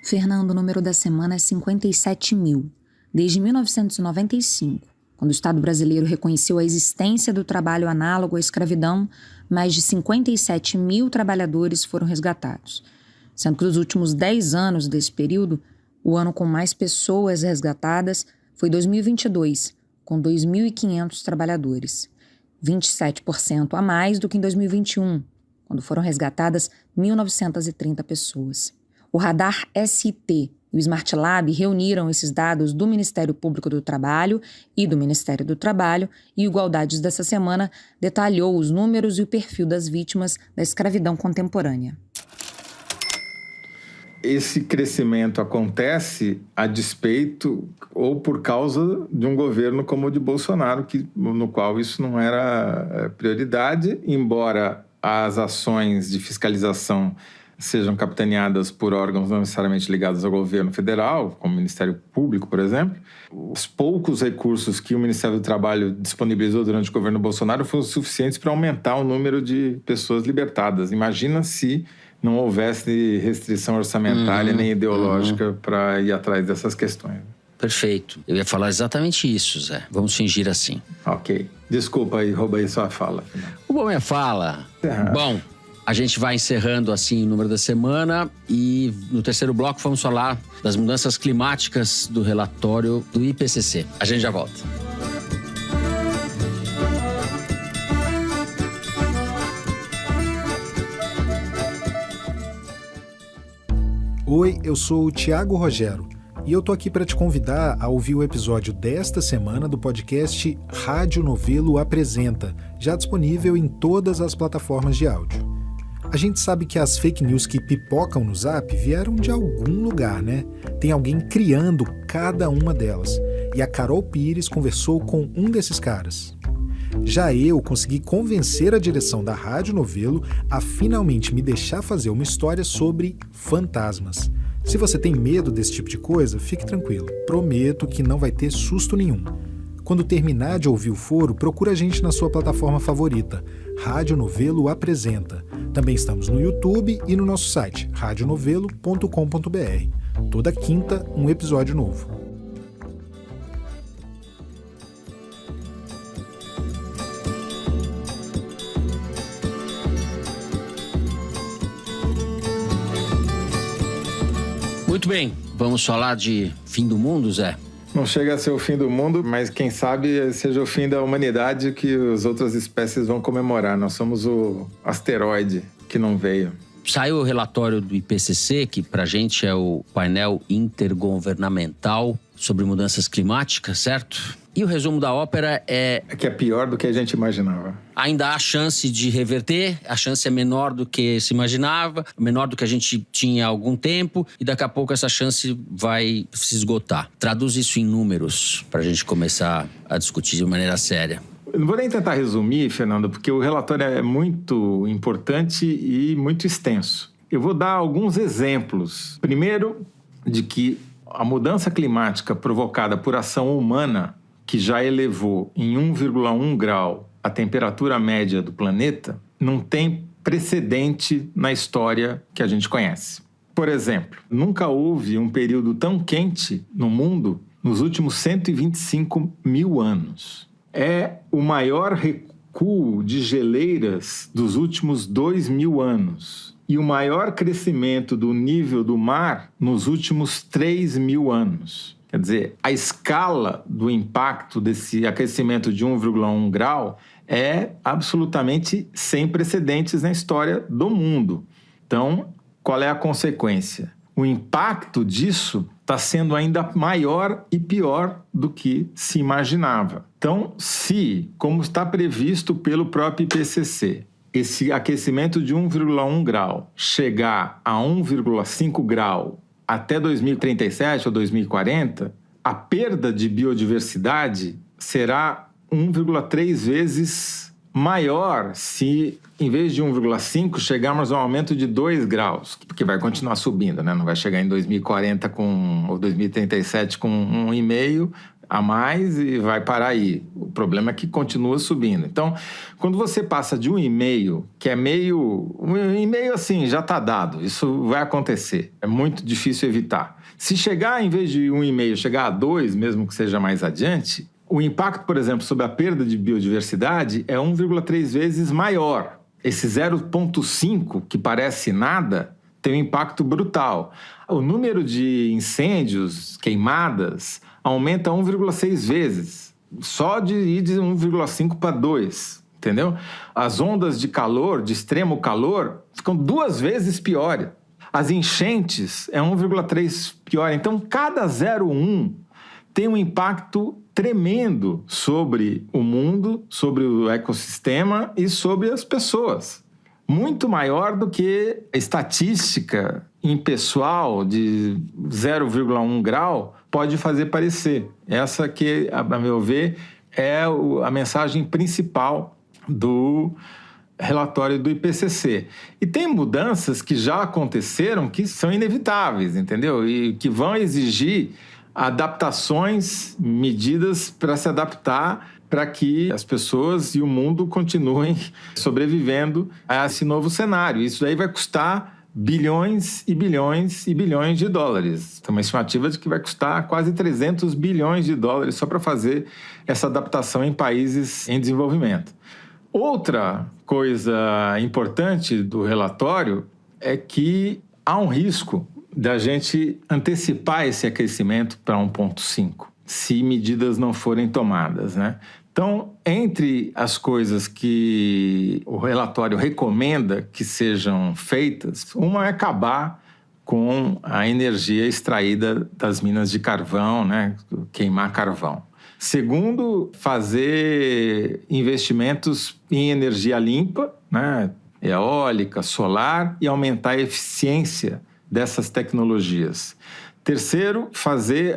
Fernando, o número da semana é 57 mil. Desde 1995, quando o Estado brasileiro reconheceu a existência do trabalho análogo à escravidão, mais de 57 mil trabalhadores foram resgatados. Sendo que nos últimos 10 anos desse período, o ano com mais pessoas resgatadas foi 2022, com 2.500 trabalhadores. 27% a mais do que em 2021, quando foram resgatadas 1.930 pessoas. O Radar SIT e o Smart Lab reuniram esses dados do Ministério Público do Trabalho e do Ministério do Trabalho, e o Igualdades dessa semana detalhou os números e o perfil das vítimas da escravidão contemporânea. Esse crescimento acontece a despeito ou por causa de um governo como o de Bolsonaro, no qual isso não era prioridade, embora as ações de fiscalização sejam capitaneadas por órgãos não necessariamente ligados ao governo federal, como o Ministério Público, por exemplo. Os poucos recursos que o Ministério do Trabalho disponibilizou durante o governo Bolsonaro foram suficientes para aumentar o número de pessoas libertadas. Imagina se não houvesse restrição orçamentária nem ideológica para ir atrás dessas questões. Perfeito. Eu ia falar exatamente isso, Zé. Vamos fingir assim. Ok. Desculpa aí, roubei sua fala. O bom é fala. Bom, a gente vai encerrando assim o número da semana e no terceiro bloco vamos falar das mudanças climáticas do relatório do IPCC. A gente já volta. Oi, eu sou o Thiago Rogero e eu tô aqui para te convidar a ouvir o episódio desta semana do podcast Rádio Novelo Apresenta, já disponível em todas as plataformas de áudio. A gente sabe que as fake news que pipocam no Zap vieram de algum lugar, né? Tem alguém criando cada uma delas. E a Carol Pires conversou com um desses caras. Já eu consegui convencer a direção da Rádio Novelo a finalmente me deixar fazer uma história sobre fantasmas. Se você tem medo desse tipo de coisa, fique tranquilo. Prometo que não vai ter susto nenhum. Quando terminar de ouvir o foro, procura a gente na sua plataforma favorita. Rádio Novelo Apresenta. Também estamos no YouTube e no nosso site, radionovelo.com.br. Toda quinta, um episódio novo. Muito bem, vamos falar de fim do mundo, Zé? Não chega a ser o fim do mundo, mas quem sabe seja o fim da humanidade que as outras espécies vão comemorar. Nós somos o asteroide que não veio. Saiu o relatório do IPCC, que pra gente é o painel intergovernamental sobre mudanças climáticas, certo? E o resumo da ópera é que é pior do que a gente imaginava. Ainda há chance de reverter, a chance é menor do que se imaginava, menor do que a gente tinha há algum tempo, e daqui a pouco essa chance vai se esgotar. Traduz isso em números, pra gente começar a discutir de maneira séria. Eu não vou nem tentar resumir, Fernando, porque o relatório é muito importante e muito extenso. Eu vou dar alguns exemplos. Primeiro, de que a mudança climática provocada por ação humana, que já elevou em 1,1 grau a temperatura média do planeta, não tem precedente na história que a gente conhece. Por exemplo, nunca houve um período tão quente no mundo nos últimos 125 mil anos. É o maior recuo de geleiras dos últimos 2.000 anos e o maior crescimento do nível do mar nos últimos 3.000 anos. Quer dizer, a escala do impacto desse aquecimento de 1,1 grau é absolutamente sem precedentes na história do mundo. Então, qual é a consequência? O impacto disso está sendo ainda maior e pior do que se imaginava. Então, se, como está previsto pelo próprio IPCC, esse aquecimento de 1,1 grau chegar a 1,5 grau até 2037 ou 2040, a perda de biodiversidade será 1,3 vezes maior se, em vez de 1,5, chegarmos a um aumento de 2 graus, porque vai continuar subindo, né? Não vai chegar em 2040 ou 2037 com 1,5 a mais e vai parar aí. O problema é que continua subindo. Então, quando você passa de 1,5, que é meio... 1,5 assim, já está dado. Isso vai acontecer. É muito difícil evitar. Se chegar, em vez de 1,5, chegar a 2, mesmo que seja mais adiante, o impacto, por exemplo, sobre a perda de biodiversidade é 1,3 vezes maior. Esse 0,5, que parece nada, tem um impacto brutal. O número de incêndios, queimadas, aumenta 1,6 vezes. Só de ir de 1,5 para 2, entendeu? As ondas de calor, de extremo calor, ficam 2 vezes piores. As enchentes é 1,3 pior. Então, cada 0,1 tem um impacto tremendo sobre o mundo, sobre o ecossistema e sobre as pessoas. Muito maior do que a estatística impessoal de 0,1 grau pode fazer parecer. Essa que, a meu ver, é a mensagem principal do relatório do IPCC. E tem mudanças que já aconteceram que são inevitáveis, entendeu? E que vão exigir adaptações, medidas para se adaptar para que as pessoas e o mundo continuem sobrevivendo a esse novo cenário. Isso aí vai custar bilhões e bilhões e bilhões de dólares. Tem uma estimativa de que vai custar quase 300 bilhões de dólares só para fazer essa adaptação em países em desenvolvimento. Outra coisa importante do relatório é que há um risco da gente antecipar esse aquecimento para 1,5, se medidas não forem tomadas, né? Então, entre as coisas que o relatório recomenda que sejam feitas, uma é acabar com a energia extraída das minas de carvão, né? Queimar carvão. Segundo, fazer investimentos em energia limpa, né? Eólica, solar, e aumentar a eficiência dessas tecnologias. Terceiro, fazer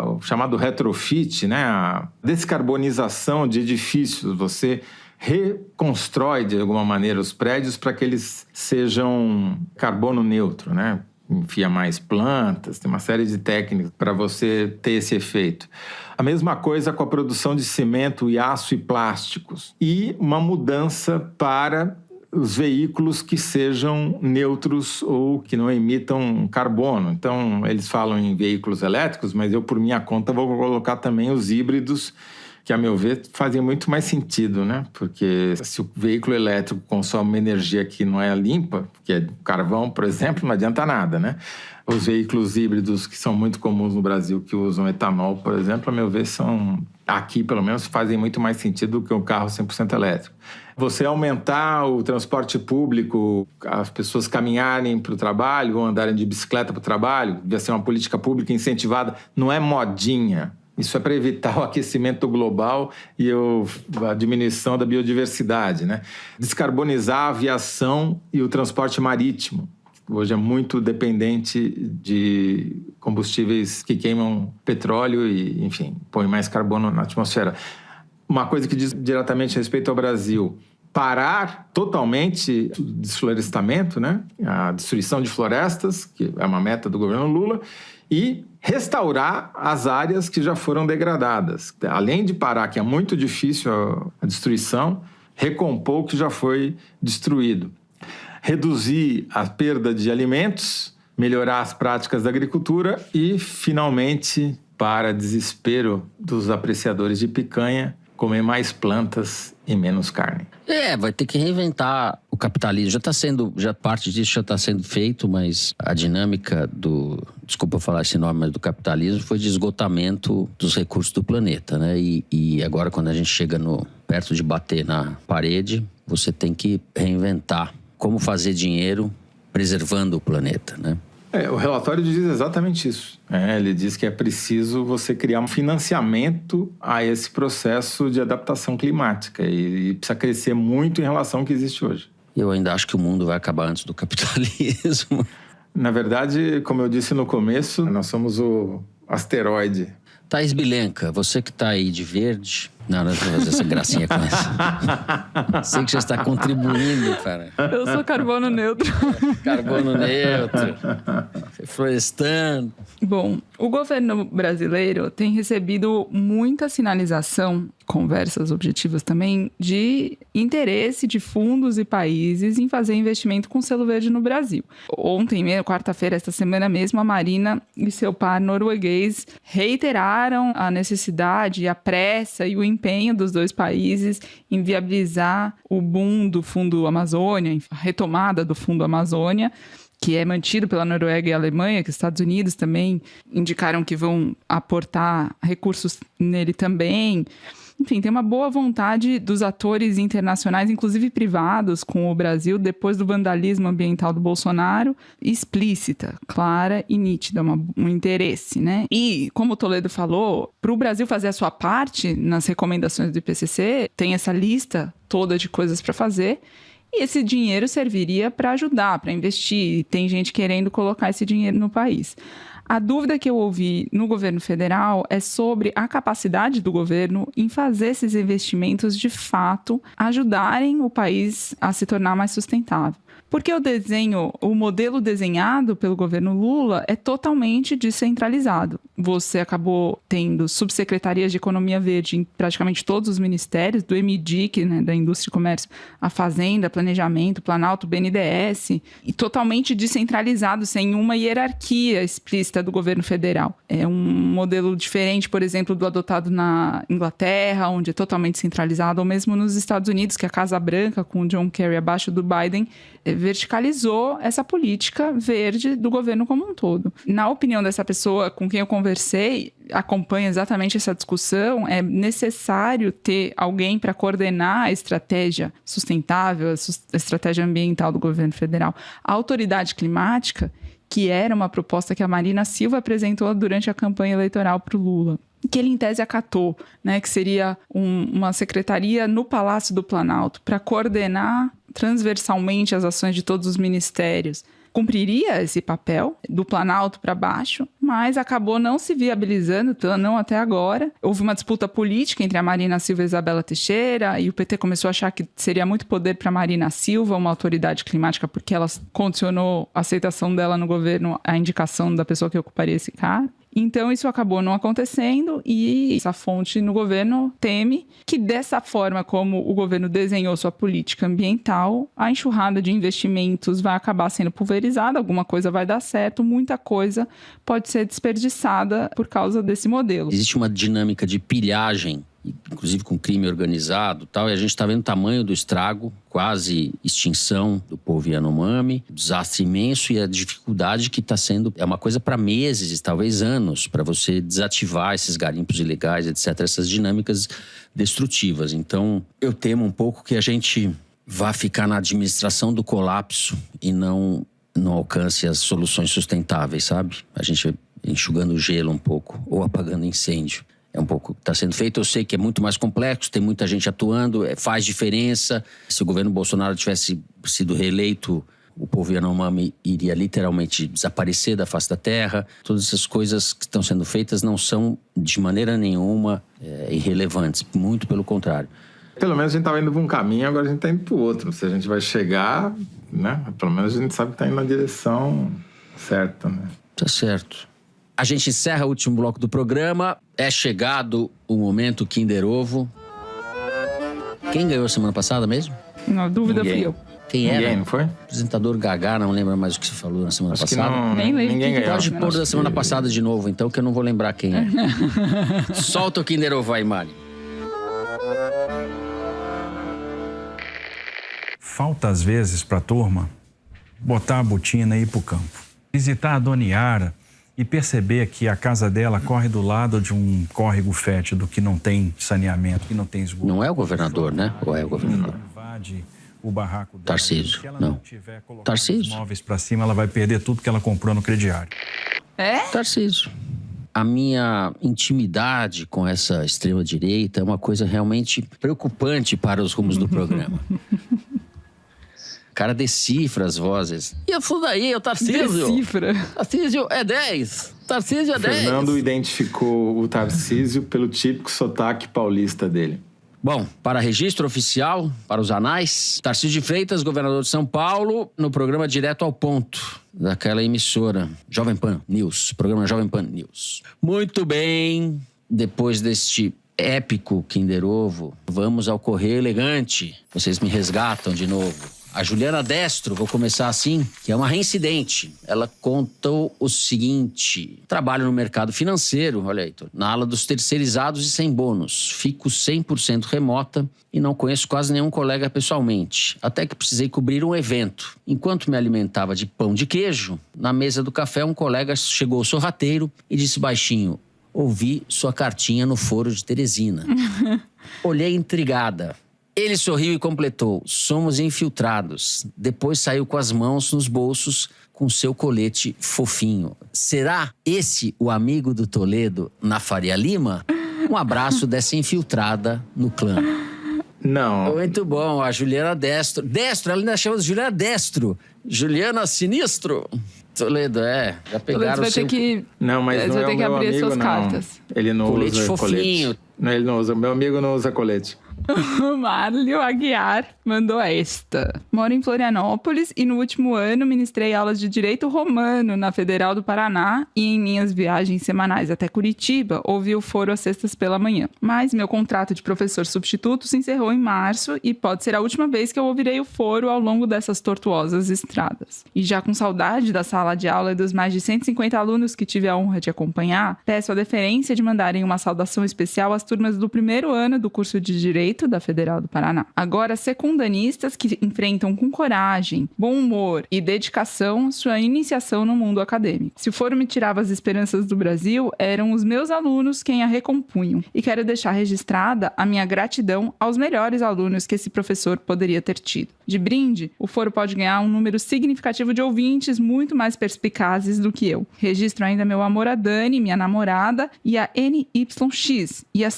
o chamado retrofit, né? A descarbonização de edifícios. Você reconstrói, de alguma maneira, os prédios para que eles sejam carbono neutro, né? Enfia mais plantas, tem uma série de técnicas para você ter esse efeito. A mesma coisa com a produção de cimento e aço e plásticos. E uma mudança para os veículos que sejam neutros ou que não emitam carbono. Então, eles falam em veículos elétricos, mas eu, por minha conta, vou colocar também os híbridos, que, a meu ver, fazem muito mais sentido, né? Porque se o veículo elétrico consome uma energia que não é limpa, que é carvão, por exemplo, não adianta nada, né? Os veículos híbridos, que são muito comuns no Brasil, que usam etanol, por exemplo, a meu ver, aqui, pelo menos, fazem muito mais sentido do que um carro 100% elétrico. Você aumentar o transporte público, as pessoas caminharem para o trabalho ou andarem de bicicleta para o trabalho, devia ser uma política pública incentivada, não é modinha. Isso é para evitar o aquecimento global e a diminuição da biodiversidade, né? Descarbonizar a aviação e o transporte marítimo. Hoje é muito dependente de combustíveis que queimam petróleo e, enfim, põem mais carbono na atmosfera. uma coisa que diz diretamente respeito ao Brasil, parar totalmente o desflorestamento, né? A destruição de florestas, que é uma meta do governo Lula, e restaurar as áreas que já foram degradadas. Além de parar, que é muito difícil a destruição, recompor o que já foi destruído. Reduzir a perda de alimentos, melhorar as práticas da agricultura e, finalmente, para desespero dos apreciadores de picanha, comer mais plantas e menos carne. Vai ter que reinventar o capitalismo. Parte disso já está sendo feito, mas a dinâmica desculpa falar esse nome, mas do capitalismo foi de esgotamento dos recursos do planeta, né? E agora, quando a gente chega perto de bater na parede, você tem que reinventar como fazer dinheiro preservando o planeta, né? O relatório diz exatamente isso. Ele diz que é preciso você criar um financiamento a esse processo de adaptação climática e precisa crescer muito em relação ao que existe hoje. Eu ainda acho que o mundo vai acabar antes do capitalismo. Na verdade, como eu disse no começo, nós somos o asteroide. Thaís Bilenka, você que está aí de verde... Não vou fazer essa gracinha com essa. Sei que já está contribuindo, cara. Eu sou carbono neutro. Carbono neutro. Florestando. Bom, o governo brasileiro tem recebido muita sinalização, conversas objetivas também, de interesse de fundos e países em fazer investimento com selo verde no Brasil. Ontem, quarta-feira, esta semana mesmo, a Marina e seu par norueguês reiteraram a necessidade, a pressa e o empenho dos dois países em viabilizar o boom do Fundo Amazônia, a retomada do Fundo Amazônia, que é mantido pela Noruega e a Alemanha, que os Estados Unidos também indicaram que vão aportar recursos nele também. Enfim, tem uma boa vontade dos atores internacionais, inclusive privados, com o Brasil, depois do vandalismo ambiental do Bolsonaro, explícita, clara e nítida, um interesse, né? E, como o Toledo falou, para o Brasil fazer a sua parte nas recomendações do IPCC, tem essa lista toda de coisas para fazer, e esse dinheiro serviria para ajudar, para investir, e tem gente querendo colocar esse dinheiro no país. A dúvida que eu ouvi no governo federal é sobre a capacidade do governo em fazer esses investimentos de fato ajudarem o país a se tornar mais sustentável. Porque o modelo desenhado pelo governo Lula é totalmente descentralizado. Você acabou tendo subsecretarias de economia verde em praticamente todos os ministérios, do MDIC, né, da Indústria e Comércio, a Fazenda, Planejamento, Planalto, BNDES, e totalmente descentralizado, sem uma hierarquia explícita do governo federal. É um modelo diferente, por exemplo, do adotado na Inglaterra, onde é totalmente centralizado, ou mesmo nos Estados Unidos, que a Casa Branca, com o John Kerry abaixo do Biden, verticalizou essa política verde do governo como um todo. Na opinião dessa pessoa com quem eu conversei, acompanha exatamente essa discussão, é necessário ter alguém para coordenar a estratégia sustentável, a estratégia ambiental do governo federal. A autoridade climática, que era uma proposta que a Marina Silva apresentou durante a campanha eleitoral para o Lula, que ele em tese acatou, né, que seria uma secretaria no Palácio do Planalto para coordenar transversalmente as ações de todos os ministérios. Cumpriria esse papel do Planalto para baixo, mas acabou não se viabilizando, não até agora. Houve uma disputa política entre a Marina Silva e a Isabela Teixeira, e o PT começou a achar que seria muito poder para a Marina Silva, uma autoridade climática, porque ela condicionou a aceitação dela no governo à indicação da pessoa que ocuparia esse cargo. Então, isso acabou não acontecendo e essa fonte no governo teme que, dessa forma como o governo desenhou sua política ambiental, a enxurrada de investimentos vai acabar sendo pulverizada, alguma coisa vai dar certo, muita coisa pode ser desperdiçada por causa desse modelo. Existe uma dinâmica de pilhagem, inclusive com crime organizado e tal, e a gente está vendo o tamanho do estrago, quase extinção do povo Yanomami, desastre imenso, e a dificuldade que está sendo, é uma coisa para meses, talvez anos, para você desativar esses garimpos ilegais, etc., essas dinâmicas destrutivas. Então, eu temo um pouco que a gente vá ficar na administração do colapso e não alcance as soluções sustentáveis, sabe? A gente enxugando o gelo um pouco, ou apagando incêndio. É um pouco que está sendo feito. Eu sei que é muito mais complexo, tem muita gente atuando, faz diferença. Se o governo Bolsonaro tivesse sido reeleito o povo Yanomami iria literalmente desaparecer da face da terra. Todas essas coisas que estão sendo feitas não são de maneira nenhuma irrelevantes, muito pelo contrário. Pelo menos a gente estava indo para um caminho, agora a gente está indo para o outro. Se a gente vai chegar, né? Pelo menos a gente sabe que está indo na direção certa, né? Tá certo. A gente encerra o último bloco do programa. É chegado o momento Kinder Ovo. Quem ganhou semana passada mesmo? Na dúvida fui eu. Quem era? Ninguém, não foi? Apresentador Gagá, não lembra mais o que você falou na semana Acho passada. que não, Nem lembro. ninguém ganhou. Pode pôr da semana passada de novo, então, que eu não vou lembrar quem é. Solta o Kinder Ovo aí, Mari. Falta, às vezes, para a turma botar a botina e ir para o campo. Visitar a Dona Yara e perceber que a casa dela corre do lado de um córrego fétido que não tem saneamento, que não tem esgoto. Não é o governador, né? Ou é o governador? Invade o barraco dela. Tarcísio, Se ela não. tiver colocado Tarcísio? os móveis para cima, ela vai perder tudo que ela comprou no crediário. É? Tarcísio. A minha intimidade com essa extrema-direita é uma coisa realmente preocupante para os rumos do programa. O cara decifra as vozes. Isso daí, o Tarcísio. Decifra. Tarcísio é 10. Tarcísio é 10. Fernando identificou o Tarcísio pelo típico sotaque paulista dele. Bom, para registro oficial, para os anais, Tarcísio de Freitas, governador de São Paulo, no programa Direto ao Ponto, daquela emissora Jovem Pan News, programa Jovem Pan News. Muito bem, depois deste épico Kinder Ovo, vamos ao Correio Elegante. Vocês me resgatam de novo. A Juliana Destro, vou começar assim, que é uma reincidente. Ela contou o seguinte: trabalho no mercado financeiro, olha aí, tô na ala dos terceirizados e sem bônus. Fico 100% remota e não conheço quase nenhum colega pessoalmente. Até que precisei cobrir um evento. Enquanto me alimentava de pão de queijo, na mesa do café um colega chegou sorrateiro e disse baixinho: ouvi sua cartinha no foro de Teresina. Olhei intrigada. Ele sorriu e completou: somos infiltrados. Depois saiu com as mãos nos bolsos com seu colete fofinho. Será esse o amigo do Toledo na Faria Lima? Um abraço dessa infiltrada no clã. Não. Muito bom, a Juliana Destro. Destro, ela ainda chama de Juliana Destro. Juliana Sinistro. Toledo, já pegaram vai o seu... ter que... Não, mas não vai é ter o que meu abrir amigo, suas não. cartas. Ele não Colete usa fofinho. colete. Não, ele não usa. Meu amigo não usa colete. O Márlio Aguiar mandou esta. Moro em Florianópolis e no último ano ministrei aulas de Direito Romano na Federal do Paraná e em minhas viagens semanais até Curitiba ouvi o foro às sextas pela manhã. Mas meu contrato de professor substituto se encerrou em março e pode ser a última vez que eu ouvirei o foro ao longo dessas tortuosas estradas. E já com saudade da sala de aula e dos mais de 150 alunos que tive a honra de acompanhar, peço a deferência de mandarem uma saudação especial às turmas do primeiro ano do curso de Direito da Federal do Paraná. Agora, secundanistas que enfrentam com coragem, bom humor e dedicação sua iniciação no mundo acadêmico. Se o foro me tirava as esperanças do Brasil, eram os meus alunos quem a recompunham. E quero deixar registrada a minha gratidão aos melhores alunos que esse professor poderia ter tido. De brinde, o foro pode ganhar um número significativo de ouvintes muito mais perspicazes do que eu. Registro ainda meu amor a Dani, minha namorada, e a NYX e a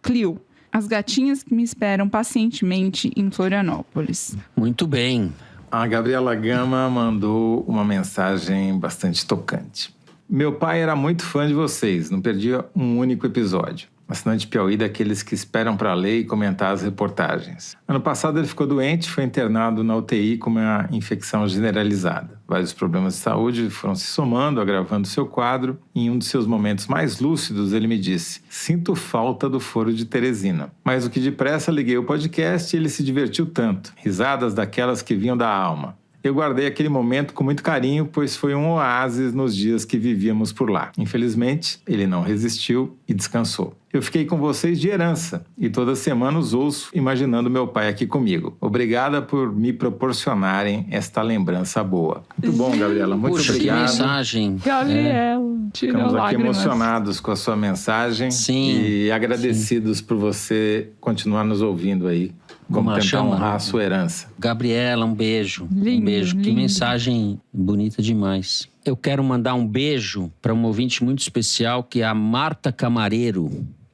Clio, as gatinhas que me esperam pacientemente em Florianópolis. Muito bem. A Gabriela Gama mandou uma mensagem bastante tocante. Meu pai era muito fã de vocês, não perdia um único episódio. Assinante Piauí daqueles que esperam para ler e comentar as reportagens. Ano passado ele ficou doente, foi internado na UTI com uma infecção generalizada. Vários problemas de saúde foram se somando, agravando seu quadro. Em um de seus momentos mais lúcidos, ele me disse: sinto falta do foro de Teresina. Mas o que depressa liguei o podcast e ele se divertiu tanto. Risadas daquelas que vinham da alma. Eu guardei aquele momento com muito carinho, pois foi um oásis nos dias que vivíamos por lá. Infelizmente, ele não resistiu e descansou. Eu fiquei com vocês de herança e toda semana os ouço imaginando meu pai aqui comigo. Obrigada por me proporcionarem esta lembrança boa. Muito bom, Gabriela. Muito Puxa, obrigado. que mensagem. Gabriela, tirou Ficamos aqui lágrimas. emocionados com a sua mensagem. Sim, e agradecidos por você continuar nos ouvindo aí. Como ela Vamos tentar chama? honrar a sua herança. Gabriela, um beijo. Lindo, um beijo. Que lindo. mensagem bonita demais. Eu quero mandar um beijo para uma ouvinte muito especial, que é a Marta Camareiro.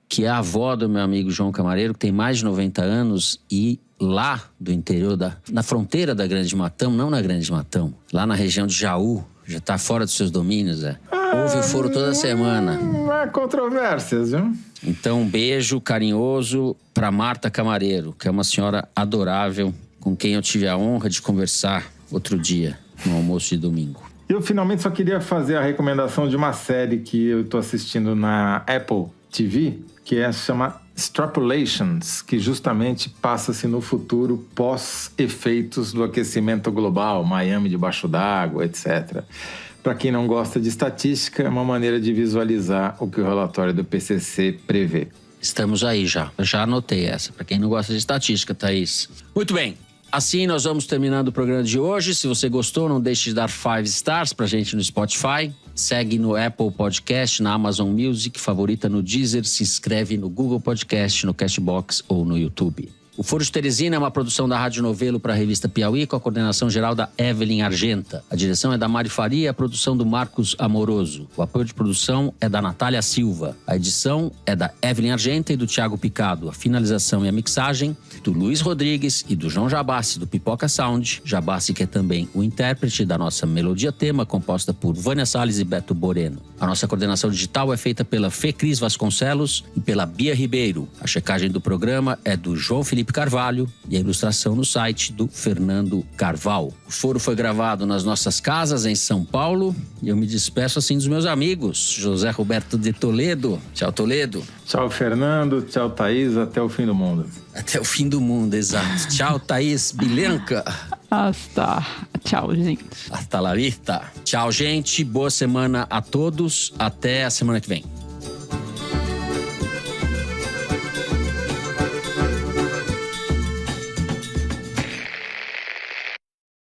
que é a avó do meu amigo João Camareiro, que tem mais de 90 anos e lá do interior, na fronteira da Grande Matão, não na Grande Matão, lá na região de Jaú, já tá fora dos seus domínios, ouve o foro toda semana. Não há controvérsias, viu? Então, um beijo carinhoso para Marta Camareiro, que é uma senhora adorável, com quem eu tive a honra de conversar outro dia, no almoço de domingo. Eu finalmente só queria fazer a recomendação de uma série que eu tô assistindo na Apple TV, que chama Extrapolations, que justamente passa-se no futuro pós-efeitos do aquecimento global, Miami debaixo d'água, etc. Para quem não gosta de estatística, é uma maneira de visualizar o que o relatório do PCC prevê. Estamos aí já anotei essa, para quem não gosta de estatística, Thaís. Muito bem. Assim, nós vamos terminando o programa de hoje. Se você gostou, não deixe de dar 5 stars pra gente no Spotify. Segue no Apple Podcast, na Amazon Music, favorita no Deezer, se inscreve no Google Podcast, no Castbox ou no YouTube. O Foro de Teresina é uma produção da Rádio Novelo para a revista Piauí, com a coordenação geral da Evelyn Argenta. A direção é da Mari Faria, a produção do Marcos Amoroso. O apoio de produção é da Natália Silva. A edição é da Evelyn Argenta e do Thiago Picado. A finalização e a mixagem do Luiz Rodrigues e do João Jabassi, do Pipoca Sound. Jabassi, que é também o intérprete da nossa melodia tema, composta por Vânia Salles e Beto Boreno. A nossa coordenação digital é feita pela Fê Cris Vasconcelos e pela Bia Ribeiro. A checagem do programa é do João Felipe Carvalho e a ilustração no site do Fernando Carvalho. O foro foi gravado nas nossas casas em São Paulo e eu me despeço assim dos meus amigos. José Roberto de Toledo. Tchau, Toledo. Tchau, Fernando. Tchau, Thaís. Até o fim do mundo. Até o fim do mundo, exato. Tchau, Thaís Bilenca. Tchau, gente. Hasta la vista. Tchau, gente. Boa semana a todos. Até a semana que vem.